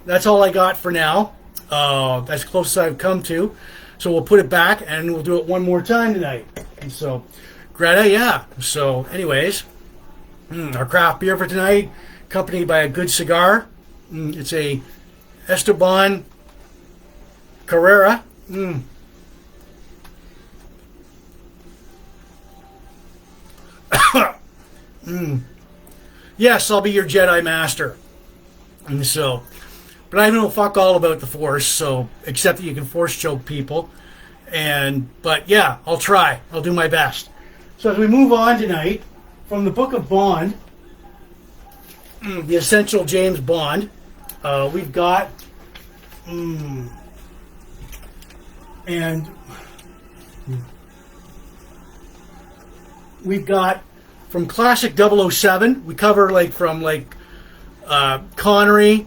Speaker 1: that's all I got for now. That's close as I've come to. So we'll put it back and we'll do it one more time tonight. And so, Greta, yeah. So, anyways, our craft beer for tonight, accompanied by a good cigar. It's a Esteban Carrera. Yes, I'll be your Jedi Master. And so, but I know fuck all about the Force, so except that you can Force choke people. But yeah, I'll try. I'll do my best. So as we move on tonight, from the Book of Bond, the Essential James Bond, we've got, and we've got from classic 007. We cover from Connery,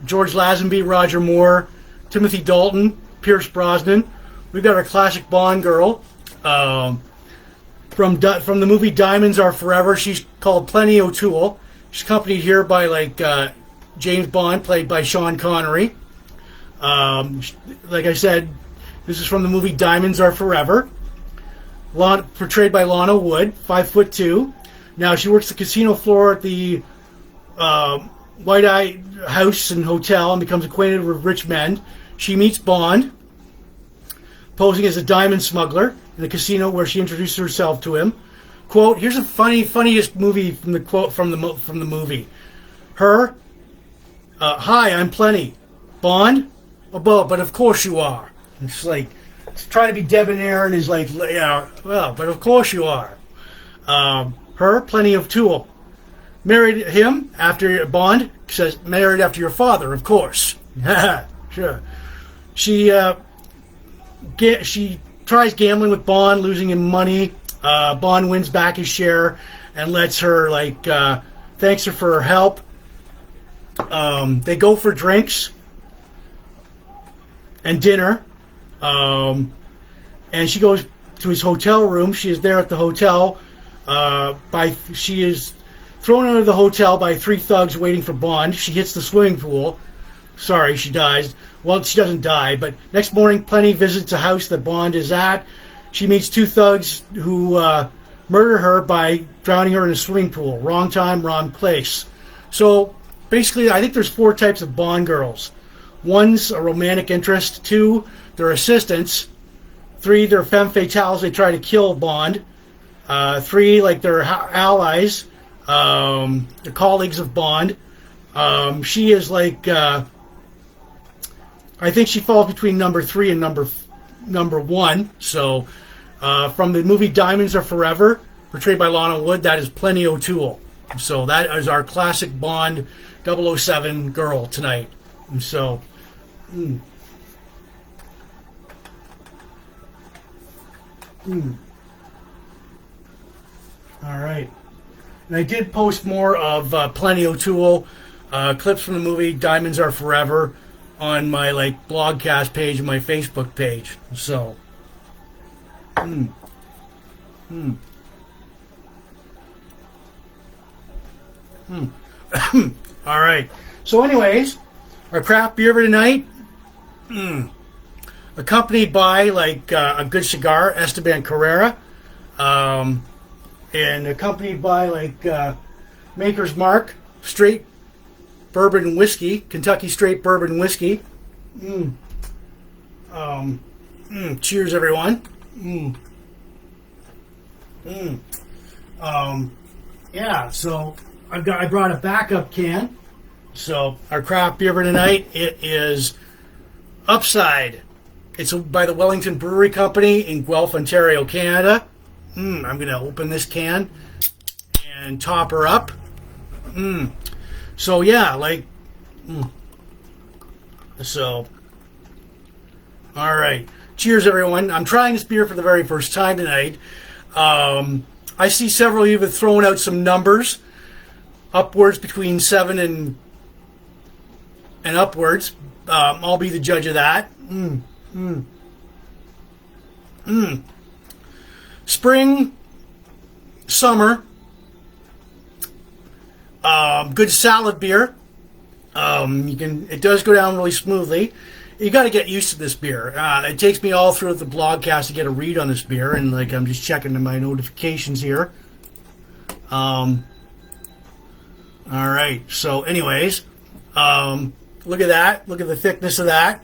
Speaker 1: George Lazenby, Roger Moore, Timothy Dalton, Pierce Brosnan. We've got our classic Bond girl. From the movie Diamonds Are Forever, she's called Plenty O'Toole. She's accompanied here by James Bond, played by Sean Connery. Like I said, this is from the movie Diamonds Are Forever. Portrayed by Lana Wood, 5'2". Now she works the casino floor at the White Eye House and Hotel and becomes acquainted with rich men. She meets Bond, posing as a diamond smuggler in the casino where she introduces herself to him. Quote, here's a funniest movie from the quote from the movie. Her, hi, I'm Plenty. Bond? Well, but of course you are. It's it's trying to be debonair and is yeah, well, but of course you are. Her, Plenty of Toole. Married him after Bond says, married after your father, of course. Sure. She tries gambling with Bond, losing him money. Bond wins back his share and lets her, thanks her for her help. They go for drinks and dinner. And she goes to his hotel room. She is there at the hotel. She is thrown out of the hotel by 3 thugs waiting for Bond. She hits the swimming pool. Sorry, she dies. Well, she doesn't die, but next morning, Plenty visits a house that Bond is at. She meets 2 thugs who murder her by drowning her in a swimming pool. Wrong time, wrong place. So, basically, I think there's 4 types of Bond girls. 1's a romantic interest. 2, they're assistants. 3, they're femme fatales. They try to kill Bond. 3, they're allies. They're colleagues of Bond. She is I think she falls between number 3 and number 1. So, from the movie Diamonds Are Forever, portrayed by Lana Wood, that is Plenty O'Toole. So that is our classic Bond 007 girl tonight. And so, all right. And I did post more of Plenty O'Toole clips from the movie Diamonds Are Forever on my blogcast page and my Facebook page. So, all right. So, anyways, our craft beer for tonight, accompanied by a good cigar, Esteban Carrera, and accompanied by Maker's Mark straight bourbon whiskey, Kentucky straight bourbon whiskey. Cheers, everyone. Yeah, so I brought a backup can. So our craft beer for tonight, it is Upside. It's by the Wellington Brewery Company in Guelph, Ontario, Canada. I'm going to open this can and top her up. So yeah, so, all right. Cheers, everyone. I'm trying this beer for the very first time tonight. I see several of you have thrown out some numbers. upwards between 7 and upwards. I'll be the judge of that. Spring, summer, good salad beer. It does go down really smoothly. You got to get used to this beer. It takes me all through the blogcast to get a read on this beer, and like I'm just checking my notifications here. All right. So, anyways, look at that. Look at the thickness of that.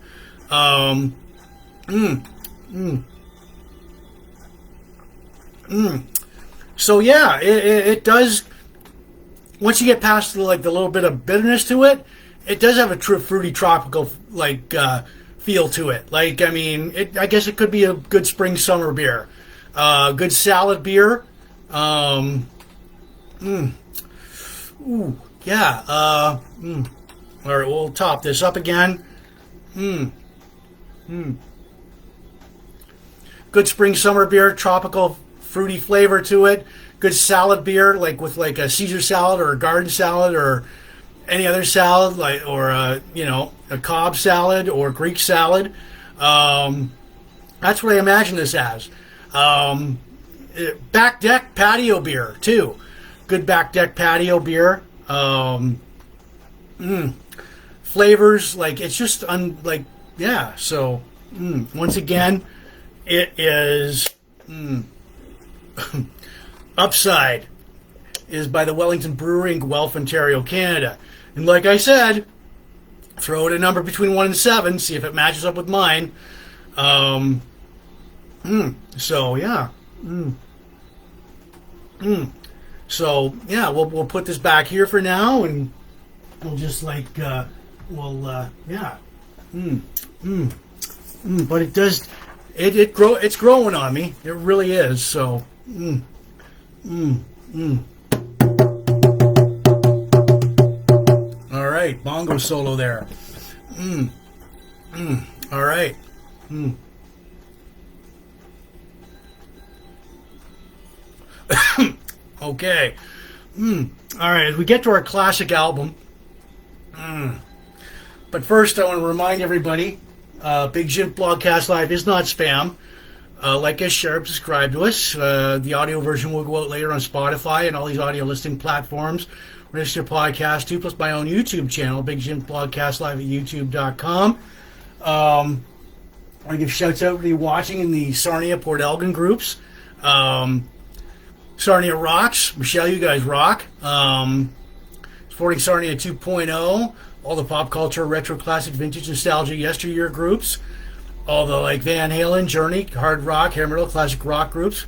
Speaker 1: So yeah, it does. Once you get past the little bit of bitterness to it, it does have a fruity tropical feel to it. Like, I mean, I guess it could be a good spring summer beer, good salad beer. Ooh, yeah. All right, we'll top this up again. Good spring summer beer, tropical fruity flavor to it. Good salad beer, like with like a Caesar salad or a garden salad or any other salad, or a Cobb salad or Greek salad. That's what I imagine this as. Back deck patio beer too. Good back deck patio beer. Flavors, like it's just yeah. So once again, it is Upside is by the Wellington Brewery in Guelph, Ontario, Canada. And like I said, throw it a number between 1 and 7, see if it matches up with mine. So yeah. So yeah, we'll put this back here for now, and we'll just yeah. But it does, it's growing on me. It really is. So. All right, bongo solo there. All right. Okay. All right, as we get to our classic album. But first, I want to remind everybody, Big Jim Blogcast Live is not spam. Like us, share, subscribe to us. The audio version will go out later on Spotify and all these audio listing platforms. Register podcast too, plus my own YouTube channel, Big Jim Blogcast Live at YouTube.com. I give shouts out to you watching in the Sarnia Port Elgin groups. Sarnia rocks. McMicheal, you guys rock. Supporting Sarnia 2.0. All the pop culture, retro, classic, vintage, nostalgia, yesteryear groups. All the Van Halen, Journey, hard rock, hair metal, classic rock groups,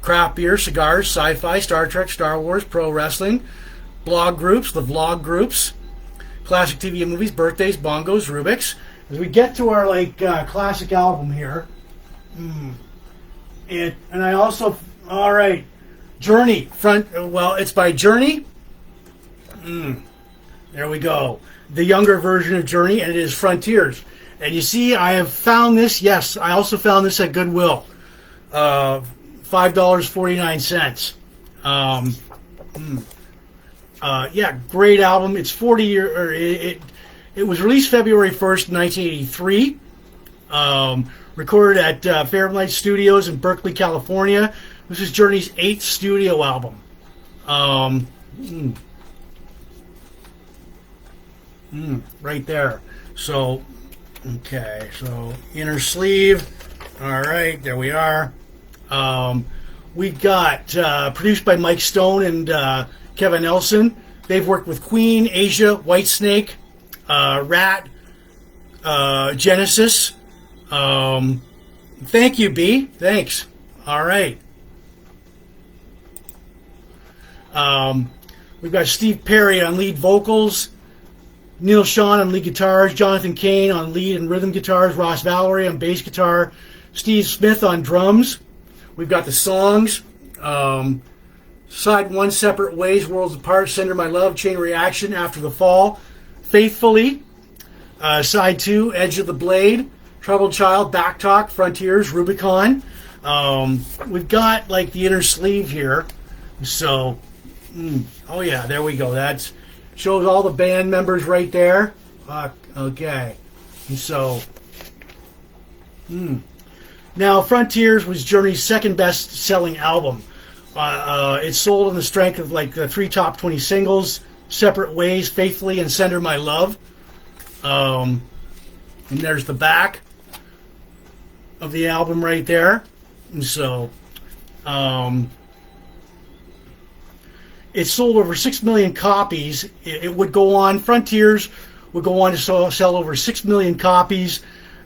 Speaker 1: craft beer, cigars, sci-fi, Star Trek, Star Wars, pro wrestling, blog groups, the vlog groups, classic TV and movies, birthdays, bongos, Rubik's. As we get to our classic album here, and I also, all right, Journey it's by Journey. There we go. The younger version of Journey, and it is Frontiers. And you see, I have found this. Yes, I also found this at Goodwill. $5.49. Yeah, great album. It's 40 years. It was released February 1st, 1983. Recorded at Fairlight Studios in Berkeley, California. This is Journey's 8th studio album. Right there. So. Okay, so inner sleeve. All right, there we are. We got produced by Mike Stone and Kevin Nelson. They've worked with Queen, Asia, Whitesnake, Rat, Genesis. Thank you, B. Thanks. All right. We've got Steve Perry on lead vocals. Neil Sean on lead guitars, Jonathan Kane on lead and rhythm guitars, Ross Valerie on bass guitar, Steve Smith on drums. We've got the songs. Side 1, Separate Ways, Worlds Apart, Sender My Love, Chain Reaction, After the Fall, Faithfully. Side 2, Edge of the Blade, Troubled Child, Backtalk, Frontiers, Rubicon. We've got the inner sleeve here. So, Oh yeah, there we go. That shows all the band members right there. Okay, and so now Frontiers was Journey's second best-selling album. It sold on the strength of like the 3 top 20 singles, Separate Ways, Faithfully, and Send Her My Love. And there's the back of the album right there. And so it sold over 6 million copies. It would go on, Frontiers would go on to sell over 6 million copies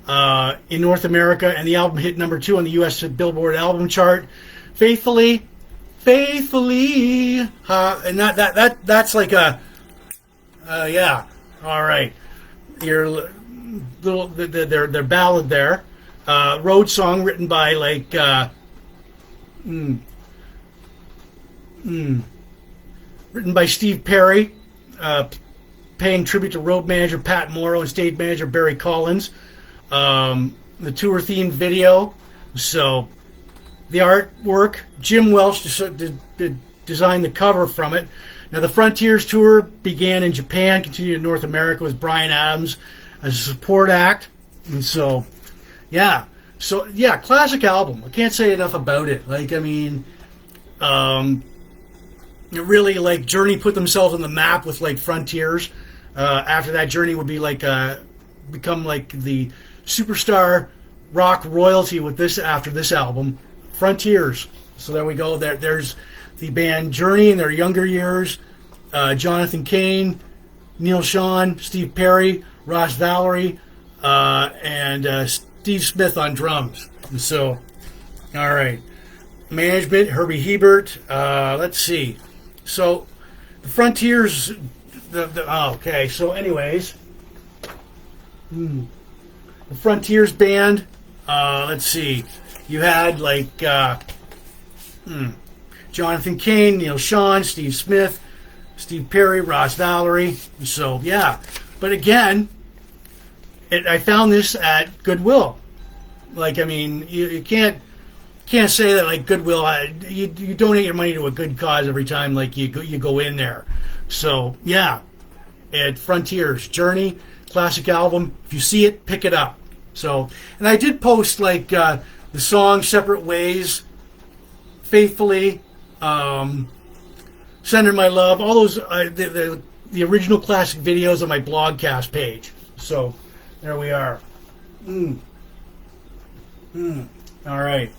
Speaker 1: in North America, and the album hit number 2 on the U.S. Billboard album chart. Faithfully, and that's like a yeah. All right, your little their ballad there, road song written by like written by Steve Perry, paying tribute to road manager Pat Morrow and stage manager Barry Collins. The tour themed video, so. The artwork, Jim Welch designed the cover from it. Now, the Frontiers tour began in Japan, continued in North America with Bryan Adams as a support act. And so, yeah. So, yeah, classic album. I can't say enough about it. Like, I mean, it really, like, Journey put themselves on the map with, like, Frontiers. After that, Journey would be, like, become, like, the superstar rock royalty with this, after this album. Frontiers. So there we go. There's the band Journey in their younger years. Jonathan Cain, Neil Schon, Steve Perry, Ross Valerie, and Steve Smith on drums. And so, all right. Management, Herbie Hebert. Let's see. So, the Frontiers... okay, so anyways. The Frontiers band, let's see. You had like Jonathan Cain, Neil Schon, Steve Smith, Steve Perry, Ross Valerie. So yeah, but again, I found this at Goodwill. Like, I mean, you can't say that like Goodwill. You donate your money to a good cause every time like you go in there. So yeah, at Frontiers, Journey, classic album. If you see it, pick it up. So, and I did post like. The song Separate Ways, Faithfully, Send Her My Love, all those, the original classic videos on my Blogcast page. So, there we are. All right.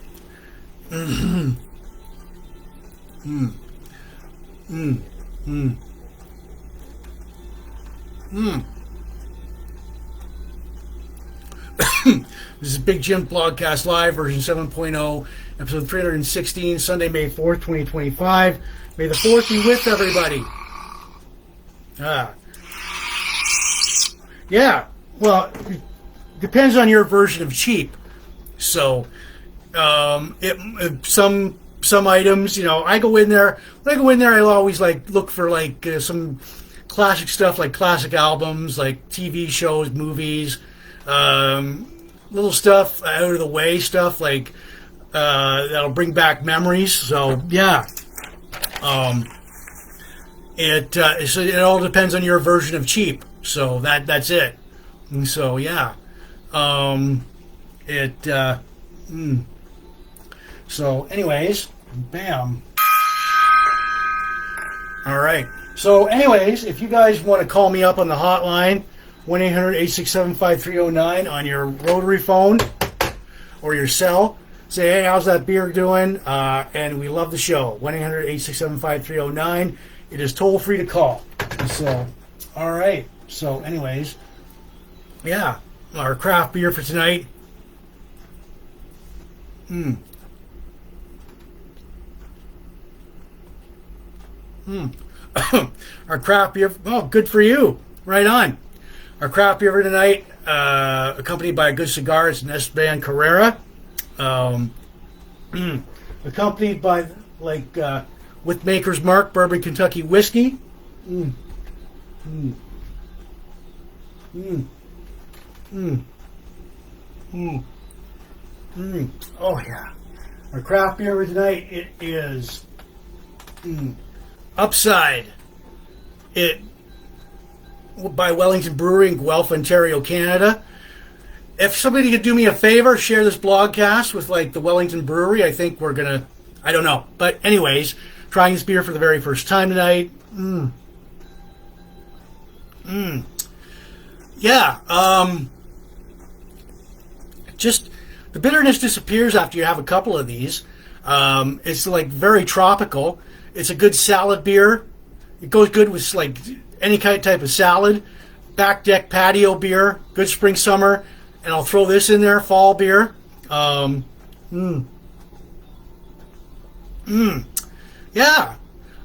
Speaker 1: This is Big Jims Blogcast Live, version 7.0, episode 316, Sunday, May 4th, 2025. May the 4th be with everybody. Yeah, well, it depends on your version of cheap. So, some items, you know, I go in there, when I go in there, I'll always, like, look for, like, some classic stuff, like classic albums, like TV shows, movies, little stuff out of the way stuff like that'll bring back memories. So yeah, it all depends on your version of cheap. So that's it. And so yeah, so anyways, bam. All right. So anyways, if you guys want to call me up on the hotline, 1-800-867-5309 on your rotary phone or your cell. Say, hey, how's that beer doing? And we love the show. 1-800-867-5309. It is toll free to call. So, all right. So, anyways, yeah, our craft beer for tonight. Our craft beer. Oh, good for you. Right on. Our craft beer tonight, accompanied by a good cigar. It's an Esteban Carrera. Accompanied by, like, with Maker's Mark Bourbon Kentucky Whiskey. Oh, yeah. Our craft beer tonight, it is Upside. It by Wellington Brewery in Guelph, Ontario, Canada. If somebody could do me a favor, share this blogcast with like the Wellington Brewery. I think we're gonna. I don't know, but anyways, trying this beer for the very first time tonight. Yeah. Just the bitterness disappears after you have a couple of these. It's like very tropical. It's a good salad beer. It goes good with like any kind of type of salad. Back deck patio beer. Good spring, summer. And I'll throw this in there, fall beer. Yeah.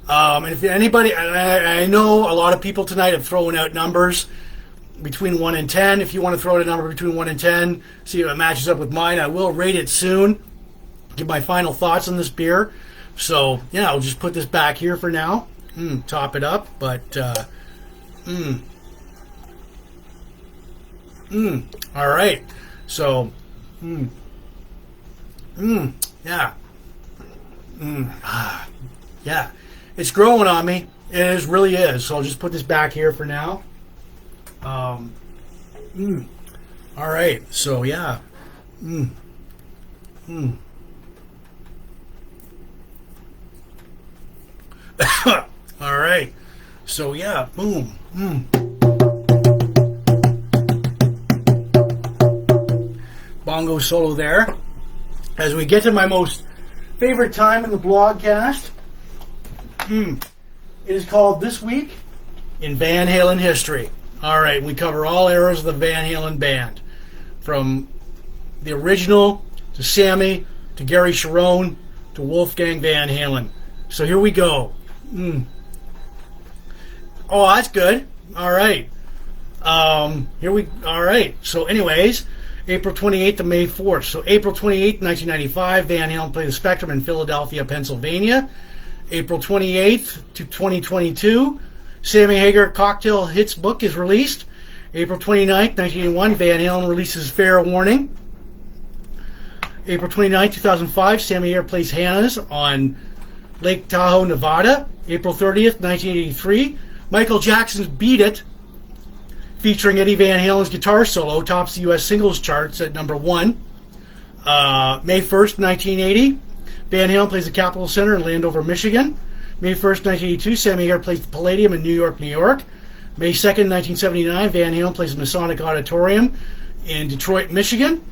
Speaker 1: And if anybody, I know a lot of people tonight have thrown out numbers between 1 and 10. If you want to throw out a number between 1 and 10, see if it matches up with mine, I will rate it soon. Give my final thoughts on this beer. So, yeah, I'll just put this back here for now. Top it up, but, all right. So, yeah. Yeah. It's growing on me. It really is. So I'll just put this back here for now. All right. So, yeah. All right. So, yeah. Boom. Bongo solo there. As we get to my most favorite time in the blogcast, it is called This Week in Van Halen History. All right, we cover all eras of the Van Halen band, from the original to Sammy to Gary Cherone to Wolfgang Van Halen. So here we go. Oh, that's good. All right. All right. So anyways, April 28th to May 4th. So April 28th, 1995, Van Halen played the Spectrum in Philadelphia, Pennsylvania. April 28th to 2022, Sammy Hagar Cocktail Hits book is released. April 29th, 1981, Van Halen releases Fair Warning. April 29th, 2005, Sammy Hagar plays Hannah's on Lake Tahoe, Nevada. April 30th, 1983, Michael Jackson's Beat It, featuring Eddie Van Halen's guitar solo, tops the U.S. singles charts at number 1. May 1st, 1980, Van Halen plays the Capitol Center in Landover, Michigan. May 1st, 1982, Sammy Hagar plays the Palladium in New York, New York. May 2nd, 1979, Van Halen plays the Masonic Auditorium in Detroit, Michigan.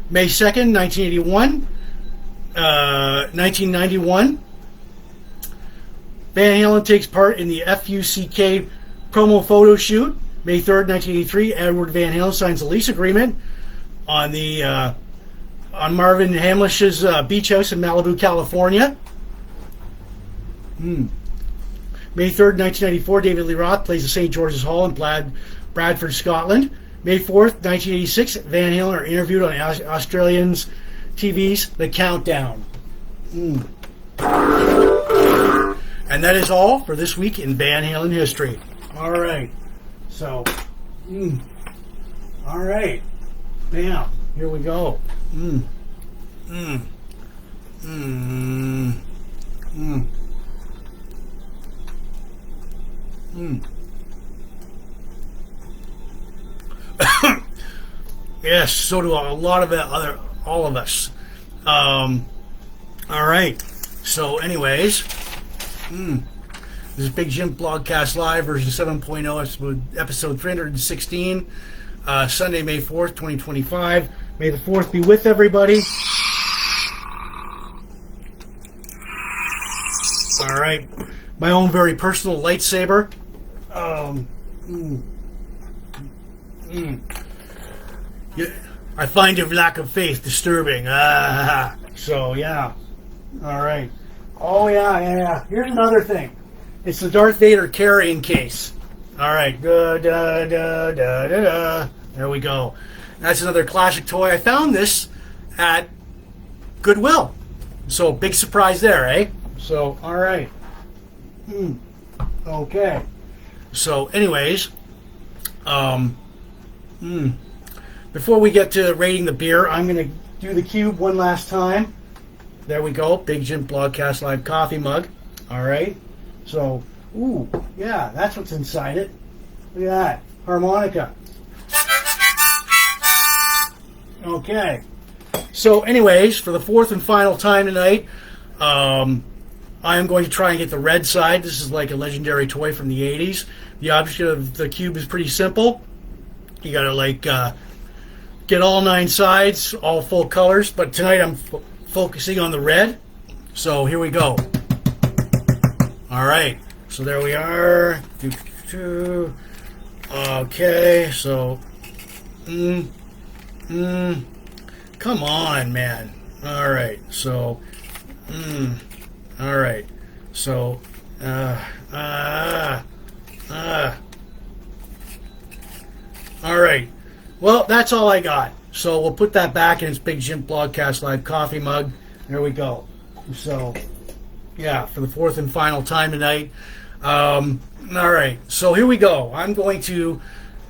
Speaker 1: May 2nd, 1981, 1991, Van Halen takes part in the FUCK promo photo shoot. May 3rd, 1983, Edward Van Halen signs a lease agreement on the on Marvin Hamlish's beach house in Malibu, California. May 3rd, 1994, David Lee Roth plays the St. George's Hall in Bradford, Scotland. May 4th, 1986, Van Halen are interviewed on Australians TV's The Countdown. And that is all for this week in Van Halen history. All right. So, all right. Bam. Here we go. Yes, so do a lot of all of us. All right. So, anyways, this is Big Jim Blogcast Live, version 7.0, episode 316, Sunday, May 4th, 2025. May the 4th be with everybody. All right. My own very personal lightsaber. Yeah, I find your lack of faith disturbing. So, yeah. All right. Oh, yeah. Here's another thing. It's the Darth Vader carrying case. All right. There we go. That's another classic toy. I found this at Goodwill. So, big surprise there, eh? So, all right. Okay. So, anyways, before we get to rating the beer, I'm going to do the cube one last time. There we go. Big Jim Blogcast Live coffee mug. All right. So, ooh, yeah, that's what's inside it. Look at that. Harmonica. Okay. So, anyways, for the fourth and final time tonight, I am going to try and get the red side. This is like a legendary toy from the 80s. The object of the cube is pretty simple. You got to, like, get all 9 sides, all full colors. But tonight I'm focusing on the red. So, here we go. All right. So, there we are. Okay. So, come on, man. All right. So, all right. So, all right. Well, that's all I got. So we'll put that back in its big Jims Blogcast Live coffee mug. There we go. So, yeah, for the fourth and final time tonight. All right. So here we go. I'm going to...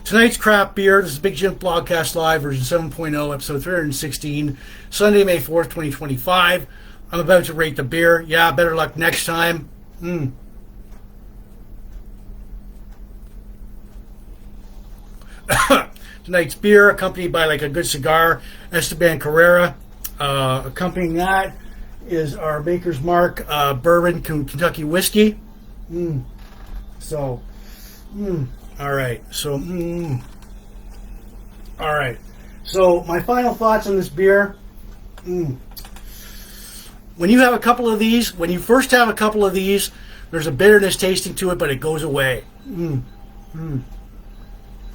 Speaker 1: Tonight's craft beer, this is Big Jims Blogcast Live, version 7.0, episode 316, Sunday, May 4th, 2025. I'm about to rate the beer. Yeah, better luck next time. Tonight's beer, accompanied by like a good cigar, Esteban Carrera. Accompanying that is our Maker's Mark Bourbon Kentucky Whiskey. So, all right. So, all right. So, my final thoughts on this beer. When you have a couple of these, when you first have a couple of these, there's a bitterness tasting to it, but it goes away.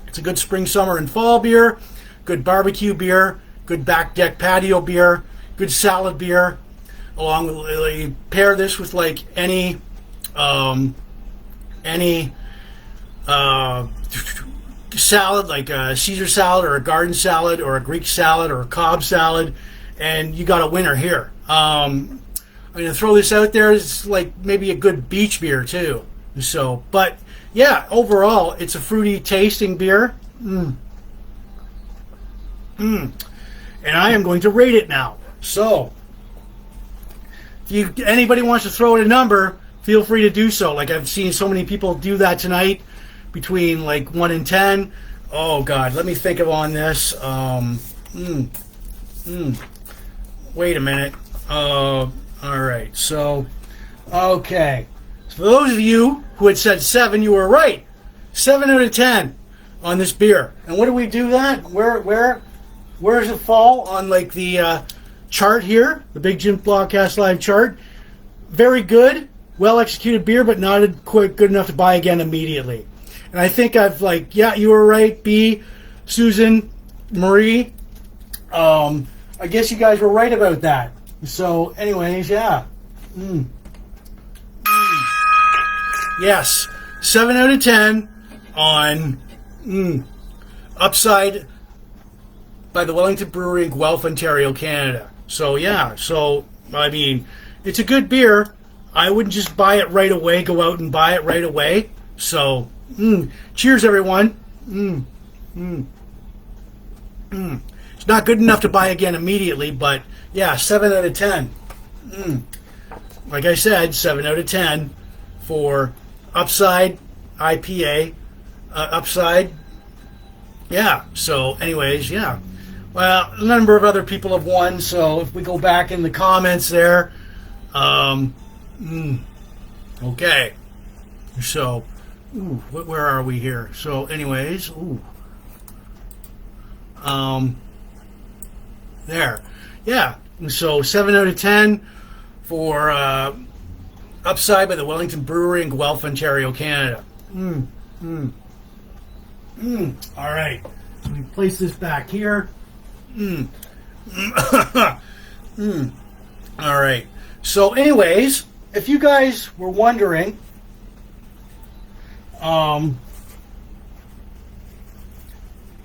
Speaker 1: It's a good spring, summer, and fall beer, good barbecue beer, good back deck patio beer, good salad beer. Along with, you pair this with like any salad, like a Caesar salad or a garden salad or a Greek salad or a Cobb salad, and you got a winner here. I'm going to throw this out there. It's like maybe a good beach beer too. So, but yeah, overall, it's a fruity tasting beer. And I am going to rate it now. So, if anybody wants to throw in a number, feel free to do so. Like I've seen so many people do that tonight, between like 1 and 10. Oh God, let me think of on this. Wait a minute. All right. So, okay. So for those of you who had said 7, you were right. 7 out of 10 on this beer. And what do we do that? Where does it fall on like the chart here? The Big Jims Blogcast Live chart. Very good, well executed beer, but not quite good enough to buy again immediately. And I think I've like, yeah, you were right. B, Susan, Marie. I guess you guys were right about that. So, anyways, yeah. Yes, 7 out of 10 on Upside by the Wellington Brewery in Guelph, Ontario, Canada. So, yeah. So, I mean, it's a good beer. I wouldn't just buy it right away, go out and buy it right away. So, cheers, everyone. It's not good enough to buy again immediately, but yeah, 7 out of 10. Like I said, 7 out of 10 for Upside IPA. Upside. Yeah, so anyways, yeah. Well, a number of other people have won, so if we go back in the comments there, okay. So, where are we here? So, anyways, there. Yeah. So 7 out of 10 for Upside by the Wellington Brewery in Guelph, Ontario, Canada. All right. So we place this back here. All right. So anyways, if you guys were wondering,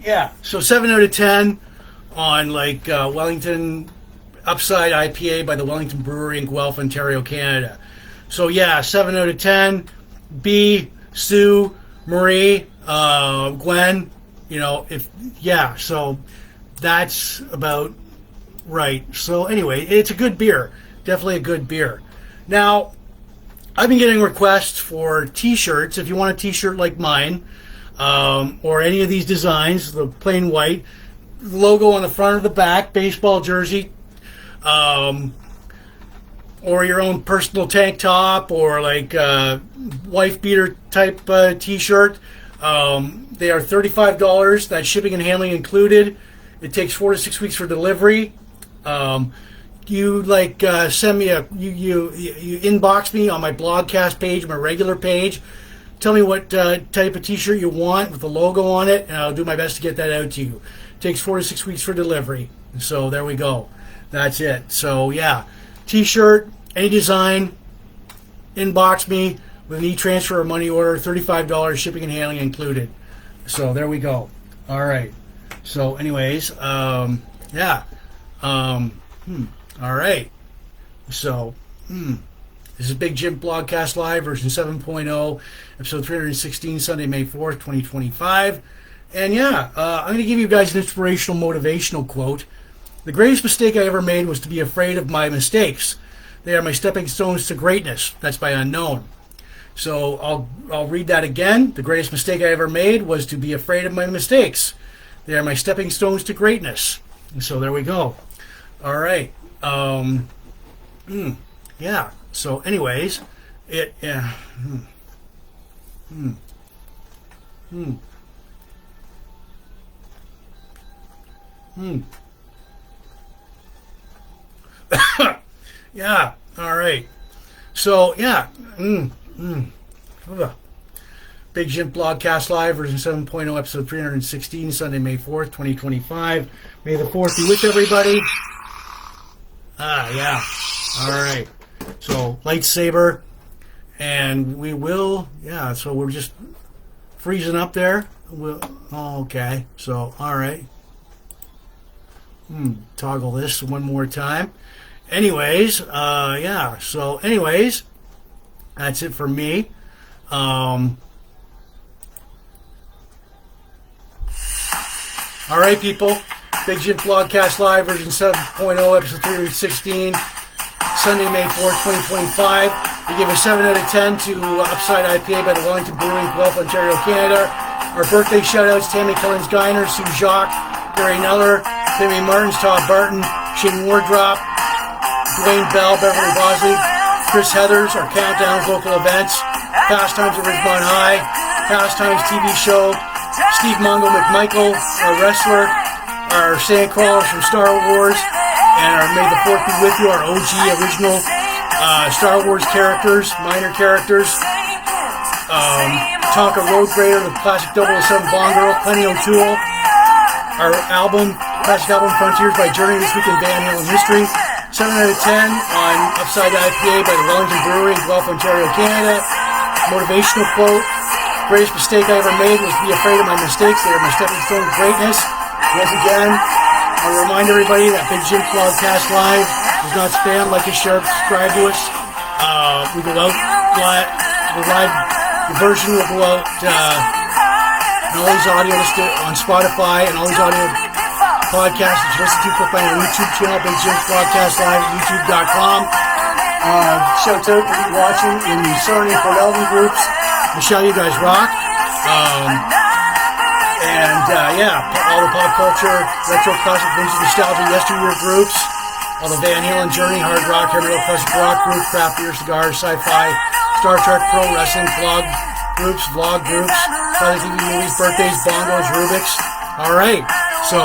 Speaker 1: yeah, so 7 out of 10 on like Wellington Upside IPA by the Wellington Brewery in Guelph, Ontario, Canada. So yeah, 7 out of 10. B, Sue, Marie, Gwen, so that's about right. So anyway, it's a good beer. Definitely a good beer. Now, I've been getting requests for T-shirts. If you want a T-shirt like mine, or any of these designs, the plain white, logo on the front or the back, baseball jersey, or your own personal tank top, or like wife beater type T-shirt. They are $35. That's shipping and handling included. It takes 4 to 6 weeks for delivery. You send me you inbox me on my Blogcast page, my regular page. Tell me what type of T-shirt you want with the logo on it, and I'll do my best to get that out to you. It takes 4 to 6 weeks for delivery. So there we go. That's it. So yeah, T-shirt, any design, inbox me with an e-transfer or money order, $35, shipping and handling included. So there we go. All right. So anyways, yeah. All right. So, this is Big Jim Blogcast Live, version 7.0, episode 316, Sunday, May 4th, 2025. And yeah, I'm going to give you guys an inspirational, motivational quote. The greatest mistake I ever made was to be afraid of my mistakes. They are my stepping stones to greatness. That's by Unknown. So I'll read that again. The greatest mistake I ever made was to be afraid of my mistakes. They are my stepping stones to greatness. And so there we go. All right. Yeah. So anyways, yeah. Yeah. All right. So yeah. Big Jim Blogcast Live, version 7.0, episode 316, Sunday, May 4th, 2025. May the 4th be with everybody. Yeah. All right. So, lightsaber. And we will, yeah, so we're just freezing up there. Okay. So, all right. Toggle this one more time. Anyways, yeah. So, anyways, that's it for me. All right, people. Big Jim Blogcast Live, version 7.0, episode 316, Sunday, May 4th, 2025. We give a 7 out of 10 to Upside IPA by the Wellington Brewing, Guelph, Ontario, Canada. Our birthday shout-outs, Tammy Collins-Geiner, Sue Jacques, Gary Neller, Timmy Martins, Todd Barton, Shane Wardrop, Dwayne Bell, Beverly Bosley, Chris Heathers, our countdown local events, Pastimes at Ridgemont High, Pastimes TV show, Steve Mongo McMicheal, our wrestler, our Sandcrawlers from Star Wars, and our May the 4th be with you, our OG original Star Wars characters, minor characters, Tonka Road Grader, the classic 007 Bond Girl, Plenty O'Toole, our album, classic album Frontiers by Journey, This Week in Van Halen History, 7 out of 10 on Upside IPA by the Wellington Brewery in Guelph, Ontario, Canada. Motivational quote: greatest mistake I ever made was to be afraid of my mistakes. They are my stepping stone to greatness. Once again, I'll remind everybody that Big Jim Blogcast Live does not spam. Like and share, subscribe to us. We go out the live version will go out and all these audio listed on Spotify and all these audio podcasts that you listen to, click on our YouTube channel, Big Jim Blogcast Live at youtube.com. Shout out to you watching in the Sarnia and Port Elton groups. Michelle, you guys rock. Yeah, all the pop culture, retro, classic, vintage, nostalgia, yesteryear groups. All the Van Halen, Journey, hard rock, heavy metal, classic rock group, craft beer, cigars, sci-fi, Star Trek, pro wrestling, vlog groups, classic TV movies, birthdays, bongos, Rubik's. All right, so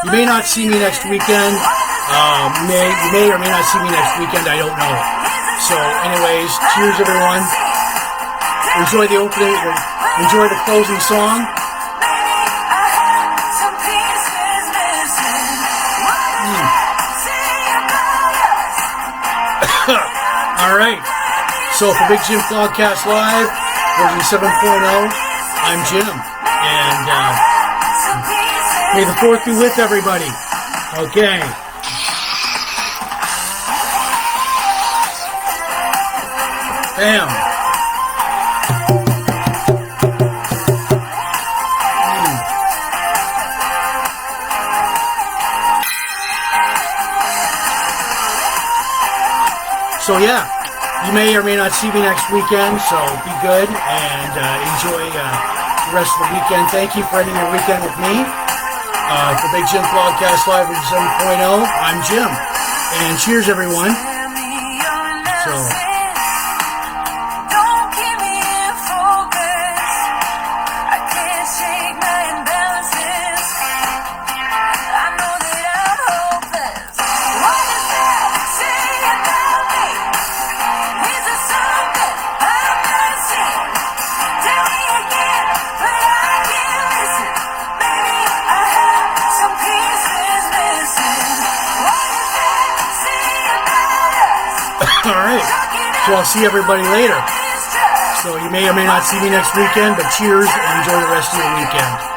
Speaker 1: you may not see me next weekend. You may or may not see me next weekend. I don't know. So, anyways, cheers, everyone. Enjoy the opening. Enjoy the closing song. All right. So for Big Jim Blogcast Live, version 7.0, I'm Jim, and may the 4th be with everybody. Okay. Bam. So yeah, You may or may not see me next weekend, so be good and enjoy the rest of the weekend. Thank you for ending your weekend with me. For Big Jims Blogcast Live with 7.0, I'm Jim. And cheers, everyone. So. All right. So I'll see everybody later. So you may or may not see me next weekend, but cheers and enjoy the rest of your weekend.